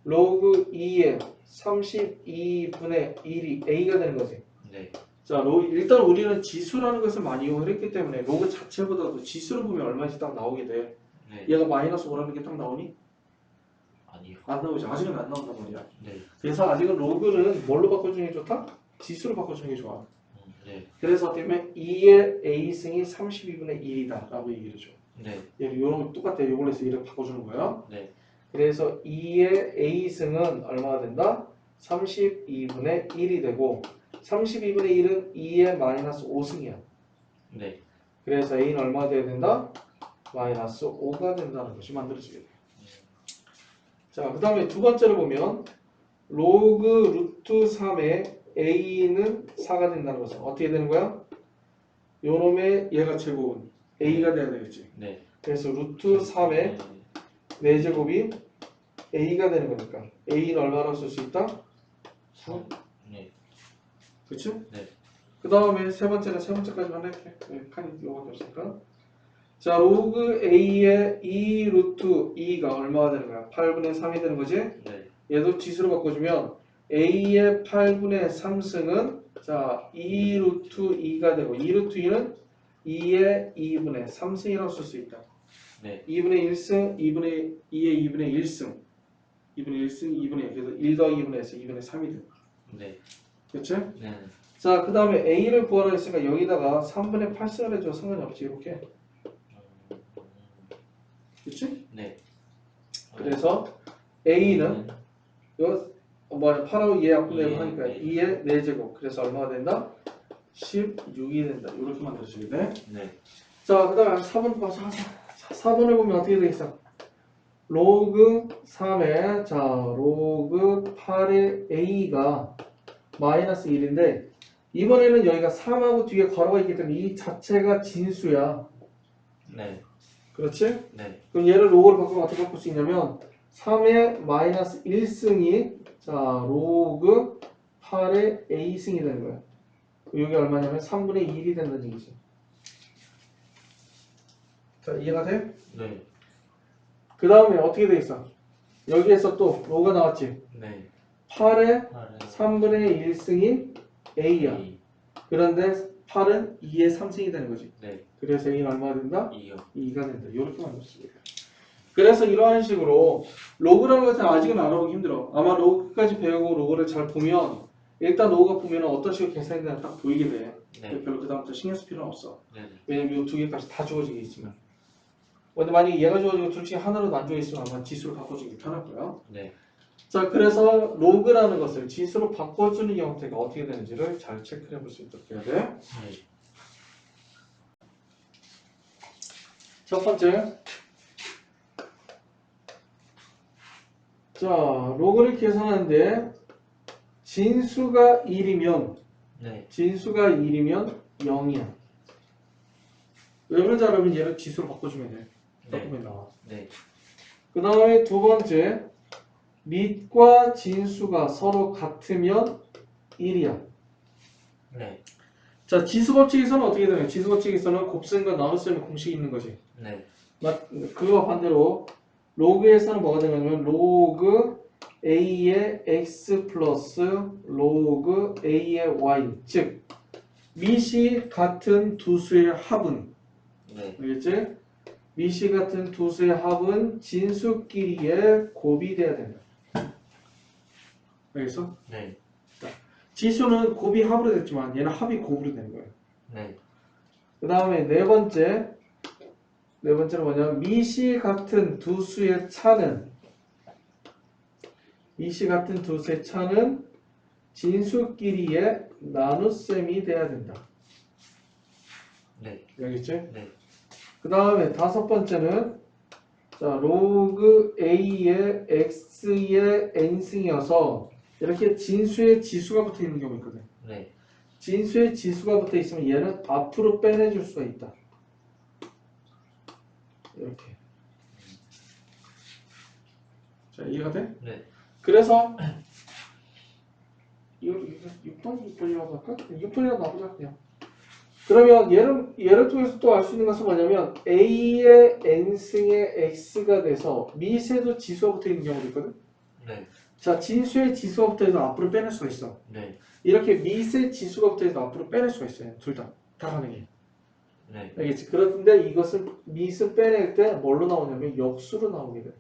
로그 2의 32분의 1이 a가 되는 거지. 네. 자, 일단 우리는 지수라는 것을 많이 이용을 했기 때문에 로그 자체보다도 지수를 보면 얼마인지 딱 나오게 돼. 네. 얘가 마이너스 5라는 게 딱 나오니? 아니요. 안 나오지. 아직은 안 나온단 말이야. 네. 그래서 아직은 로그는 뭘로 바꿔주는 게 좋다? 지수로 바꿔주는 게 좋아. 네. 그래서 때문에 2의 a승이 32분의 1이다 라고 얘기를 해줘. 네. 요런 똑같아. 요걸로 해서 이렇게 바꿔주는 거야. 네. 그래서 2의 a승은 얼마가 된다? 32분의 1이 되고 32분의 1은 2의 마이너스 5승이야. 네. 그래서 a는 얼마가 돼야 된다? 마이너스 5가 된다는 것이 만들어지게 돼. 자, 그 다음에 두 번째로 보면 로그 루트 3의 a는 4가 된다는 것은 어떻게 되는 거야? 요놈의 얘가 제곱은 a가 돼야 되겠지. 네. 그래서 루트 3의 4제곱이 a가 되는 거니까 a는 얼마라고 쓸 수 있다? 3. 네. 그치? 네. 그 다음에 세 번째까지만 할게. 칸이 요거밖에 없으니까. 자, 로그 a의 2 루트 2가 얼마가 되는 거야? 8분의 3이 되는 거지? 네. 얘도 지수로 바꿔주면 a의 8분의 3승은 자 2 루트 2가 되고 2 루트 2는 2의 2분의 3승이라고 쓸 수 있다. 네. 2분의 1승, 2분의 2의 2분의 1승 2분의 1승, 2분의 1 그래서 1 더하기 2분의 1에서 2분의 3이 돼. 네. 그치? 네. 자, 그 다음에 a를 구하라 했으니까 여기다가 3분의 8승을 해줘. 상관이 없지 이렇게. 그치? 네. 그래서 a는 이거 뭐야 8하고 2의 약분되면 하니까 네. 2의 4제곱 그래서 얼마가 된다? 16이 된다. 이렇게 만들어줘야 돼. 네. 자, 그 다음에 4번 봐. 4번을 보면 어떻게 되겠어? 로그 3의 자 로그 8의 a가 마이너스 1인데 이번에는 여기가 3하고 뒤에 괄호가 있기 때문에 이 자체가 진수야. 네. 그렇지? 네. 그럼 얘를 로그를 바꾸면 어떻게 바꿀 수 있냐면 3의 마이너스 1승이 자 로그 8의 a승이 되는 거야. 여기 얼마냐면 3분의 1이 된다는 얘기지. 자, 이해가 돼? 네. 그 다음에 어떻게 돼 있어? 여기에서 또 로가 나왔지. 네. 8의 8은 3분의 1승이 a야. 그런데 8은 2의 3승이 되는 거지. 네. 그래서 a는 얼마가 된다? 2요. 2가 된다. 이렇게 만들었습니다. 그래서 이러한 식으로 로그라는 것은 아직은 알아보기 힘들어. 아마 로그까지 배우고 로그를 잘 보면 일단 로그가 보면 어떤 식으로 계산이 되나 딱 보이게 돼. 네. 별로 그 다음부터 신경 쓸 필요는 없어. 네. 왜냐면 이 두 개까지 다 주어지게 있으면. 근데 만약에 얘가 주어지고 둘 중에 하나라도 안 주어있으면 아마 지수로 바꿔주기 편할 거야. 네. 자, 그래서 로그라는 것을 지수로 바꿔주는 형태가 어떻게 되는지를 잘 체크해 볼 수 있도록 해야 돼. 네. 첫 번째. 자, 로그를 계산하는데 진수가 1이면 네. 진수가 1이면 0이야. 왜 그런지 알면 얘를 지수로 바꿔주면 돼. 바꾸면 나와. 네. 그 다음에 두 번째. 밑과 진수가 서로 같으면 1이야. 네. 자, 지수법칙에서는 어떻게 되나요? 지수법칙에서는 곱셈과 나눗셈의 공식이 있는 거지. 네. 그거 반대로 로그에서는 뭐가 되냐면 로그 a의 x 플러스 로그 a의 y 즉 밑이 같은 두 수의 합은 네. 알겠지? 밑이 같은 두 수의 합은 진수끼리의 곱이 돼야 된다. 알겠어? 네. 지수는 곱이 합으로 됐지만 얘는 합이 곱으로 되는 거예요. 네. 그 다음에 네 번째는 뭐냐면 밑이 같은 두 수의 차는 진수끼리의 나눗셈이 돼야 된다. 네. 알겠지? 네. 그 다음에 다섯 번째는 자 로그 A의 X의 n승이어서 이렇게 진수의 지수가 붙어 있는 경우 있거든. 네. 진수의 지수가 붙어 있으면 얘는 앞으로 빼내줄 수가 있다. 이렇게. 자 이해가 돼? 네. 그래서 이거 6번이라고 할까? 6번이라고 나보자 그냥. 그러면 얘를 통해서 또 알 수 있는 것은 뭐냐면 A의 n승의 x가 돼서 미세도 지수가 붙어 있는 경우도 있거든. 네. 자 진수의 지수가 붙어 있어서 앞으로 빼낼 수가 있어. 네. 이렇게 미세 지수가 붙어 있어서 앞으로 빼낼 수가 있어요. 둘 다. 다 가능해. 네. 알겠지? 그런데 이것은 미수 빼낼 때 뭘로 나오냐면 역수로 나오게 돼.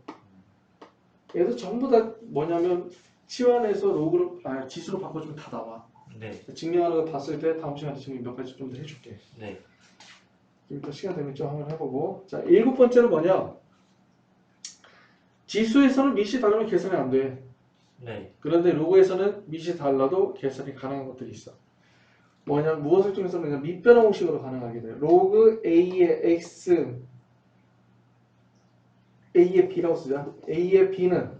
얘도 전부 다 뭐냐면 치환해서 로그로 지수로 바꿔주면 다 나와. 네. 증명하는 거 봤을 때 다음 시간에 증명 몇 가지 좀 더 해줄게. 네. 좀 더 시간 되면 좀 한번 해보고. 자, 일곱 번째는 뭐냐? 지수에서는 밑이 다르면 계산이 안 돼. 네. 그런데 로그에서는 밑이 달라도 계산이 가능한 것들이 있어. 뭐냐? 무엇을 통해서 그냥 밑변화 공식으로 가능하게 돼. 로그 A의 X, A의 B라고 쓰자. A의 B는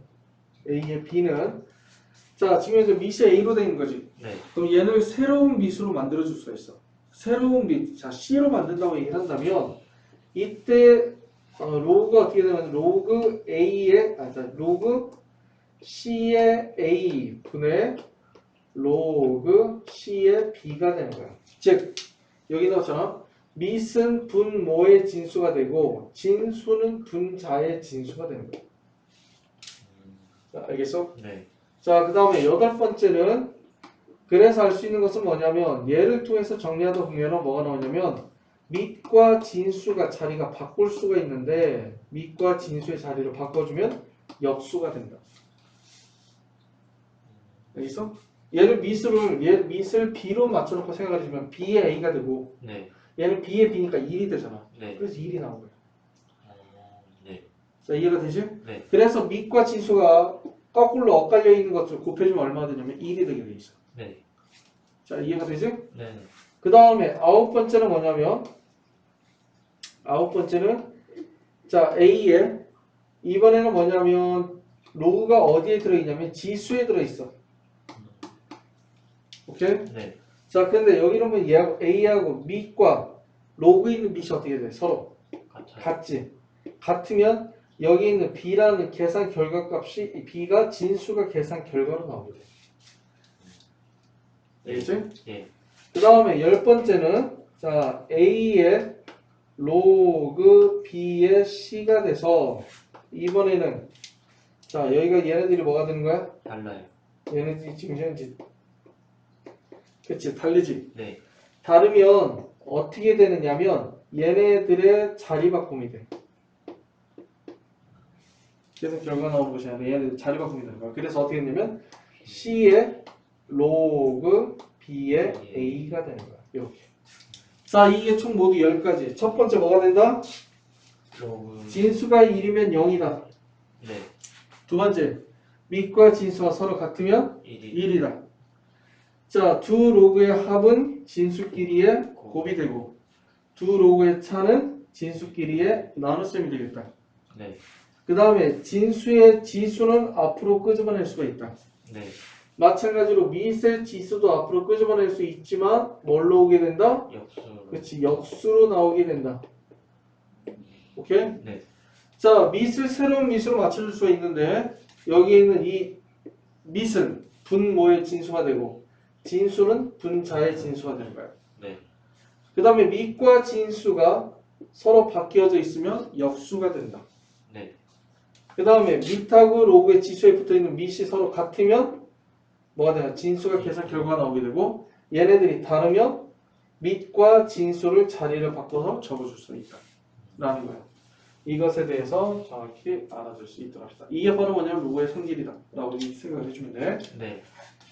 자, 지금 이제 밑이 A로 된 거지. 네. 그럼 얘를 새로운 밑으로 만들어줄 수가 있어. 새로운 밑, 자 C로 만든다고 얘기를 한다면 이때 로그가 어떻게 되냐면 로그 A의 로그 C의 A 분의 로그 C의 B가 되는 거야. 즉 여기 나왔잖아. 밑은 분모의 진수가 되고 진수는 분자의 진수가 되는 거야. 자, 알겠어? 네. 자, 그 다음에 여덟 번째는 그래서 알 수 있는 것은 뭐냐면 얘를 통해서 정리하다 보면 뭐가 나오냐면 밑과 진수가 자리가 바꿀 수가 있는데 밑과 진수의 자리를 바꿔주면 역수가 된다. 알겠어? 얘를 밑을 B로 맞춰놓고 생각해주면 B의 A가 되고 네. 얘는 B의 B니까 1이 되잖아. 네. 그래서 1이 나온 거야. 네. 자, 이해가 되지? 네. 그래서 밑과 진수가 거꾸로 엇갈려 있는 것을 곱해주면 얼마가 되냐면 1이 되게 돼 있어. 네. 자, 이해가 되지? 네. 그 다음에 아홉 번째는 뭐냐면 자 A에 이번에는 뭐냐면 로그가 어디에 들어있냐면 지수에 들어있어. 오케이? 네. 자 근데 여기는 뭐 얘하고 A하고 밑과 로그에 있는 밑이 어떻게 돼? 서로 같아요. 같지? 같으면 여기 있는 B라는 계산 결과값이 B가 진수가 계산 결과로 나오게 돼. 알겠지? 예. 그 다음에 열 번째는 자 A의 로그 B의 C가 돼서 이번에는 자 여기가 얘네들이 뭐가 되는 거야? 달라요. 얘네들이 지금 현재 그치 다르지? 네. 다르면 어떻게 되느냐면 얘네들의 자리 바꿈이 돼. 그래서 결과 나오는 것이 아니라 얘네들 자리 바꿈이 되는 거야. 그래서 어떻게 되냐면 C의 로그 B의 A가 되는 거야. 이렇게. 자 이게 총 모두 10가지. 첫 번째 뭐가 된다? 로그. 진수가 1이면 0이다. 네. 두 번째, 밑과 진수가 서로 같으면 1이. 1이다. 자, 두 로그의 합은 진수끼리의 곱이 되고 두 로그의 차는 진수끼리의 나눗셈이 되겠다. 네. 그 다음에 진수의 지수는 앞으로 끄집어낼 수가 있다. 네. 마찬가지로 밑의 지수도 앞으로 끄집어낼 수 있지만 뭘로 오게 된다? 역수. 그렇지, 역수로 나오게 된다. 오케이? 네. 자, 밑을 새로운 밑으로 맞춰줄 수가 있는데 여기 있는 이 밑은 분모의 진수가 되고 진수는 분자의 진수가 되는 거예요. 네. 그 다음에 밑과 진수가 서로 바뀌어져 있으면 역수가 된다. 네. 그 다음에 밑하고 로그의 지수에 붙어있는 밑이 서로 같으면 뭐가 되냐? 진수가 계산 결과가 나오게 되고 얘네들이 다르면 밑과 진수를 자리를 바꿔서 적어줄 수 있다. 라는 거예요. 이것에 대해서 정확히 알아줄 수 있도록 합시다. 이게 바로 뭐냐면 로그의 성질이다 라고 생각을 해주면 돼. 네.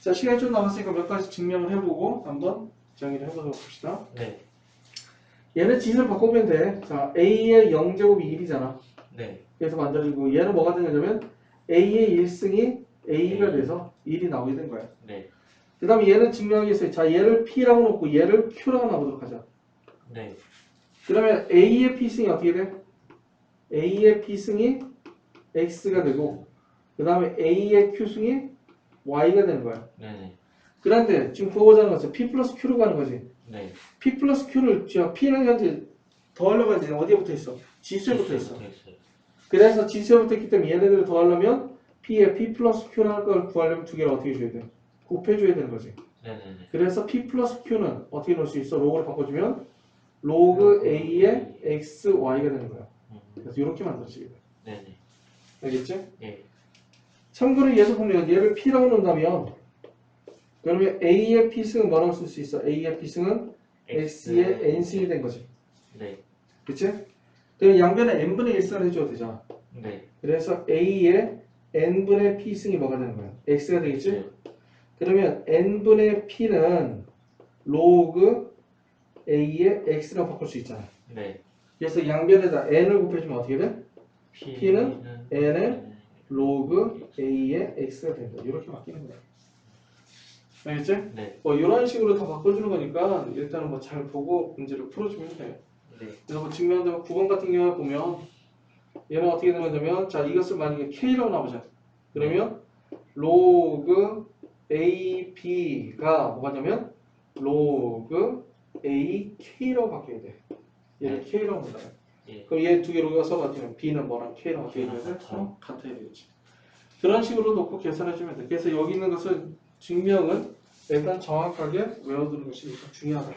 자, 시간이 좀 남았으니까 몇 가지 증명을 해보고 한번 정의를 해보도록 합시다. 네. 얘는 지수를 바꾸면 돼. 자, A의 0제곱이 1이잖아. 네. 그래서 만들어지고 얘는 뭐가 되냐면 A의 1승이 A가 돼서 1이 나오게 된 거야. 네. 그 다음에 얘는 증명하기 위해서 자 얘를 P라고 놓고 얘를 Q라고 놔보도록 하자. 네. 그러면 A의 P승이 어떻게 돼? A의 P승이 X가 되고 그 다음에 A의 Q승이 Y가 되는 거야. 네네. 그런데 지금 구하고자 하는 것은 P 플러스 Q로 가는 거지. 네. P 플러스 Q를 지금 P는 현재 더하려고 하는데 어디에 붙어 있어? 지수에 붙어 있어. 있어요. 그래서 지수에 붙어 있기 때문에 얘네들을 더하려면 P에 P 플러스 Q라는 걸 구하려면 두 개를 어떻게 줘야 돼? 곱해줘야 되는 거지. 네네네. 그래서 P 플러스 Q는 어떻게 넣을 수 있어? 로그로 바꿔주면 로그 A의 X, Y가 되는 거야. 그래서 이렇게 만들어지게 돼. 네네. 알겠지? 예. 참고로 얘도 보면 얘를 P라고 놓는다면 그러면 A의 P승은 뭐라고 쓸 수 있어? A의 P승은 X의 N승이 된 거지. 네. 그치? 그럼 양변에 N분의 1승을 해줘도 되잖아. 네. 그래서 A의 N분의 P승이 뭐가 되는 거야? X가 되겠지? 네. 그러면 N분의 P는 로그 A의 X라고 바꿀 수 있잖아. 네. 그래서 양변에다 N을 곱해주면 어떻게 돼? P는 N의 로그 A의 X가 된다. 이렇게 바뀌는 거야. 알겠지? 네. 이런 식으로 다 바꿔주는 거니까 일단은 뭐 잘 보고 문제를 풀어주면 돼. 네. 그래서 뭐 증명되면 9번 같은 경우에 보면 얘는 어떻게 되는 거냐면 자 이것을 만약에 K라고 나오자. 그러면 로그 AB가 뭐가 되면 로그 AK라고 바뀌어야 돼. 얘를 네. K라고 본다. 예. 그럼 얘 두 개로 써서 어떻게 B는 뭐랑 K랑 어떻게 해야 돼? 서로 같아야 되겠지. 그런 식으로 놓고 계산해주면 돼. 그래서 여기 있는 것을 증명은 일단 정확하게 외워두는 것이 일단 중요하다.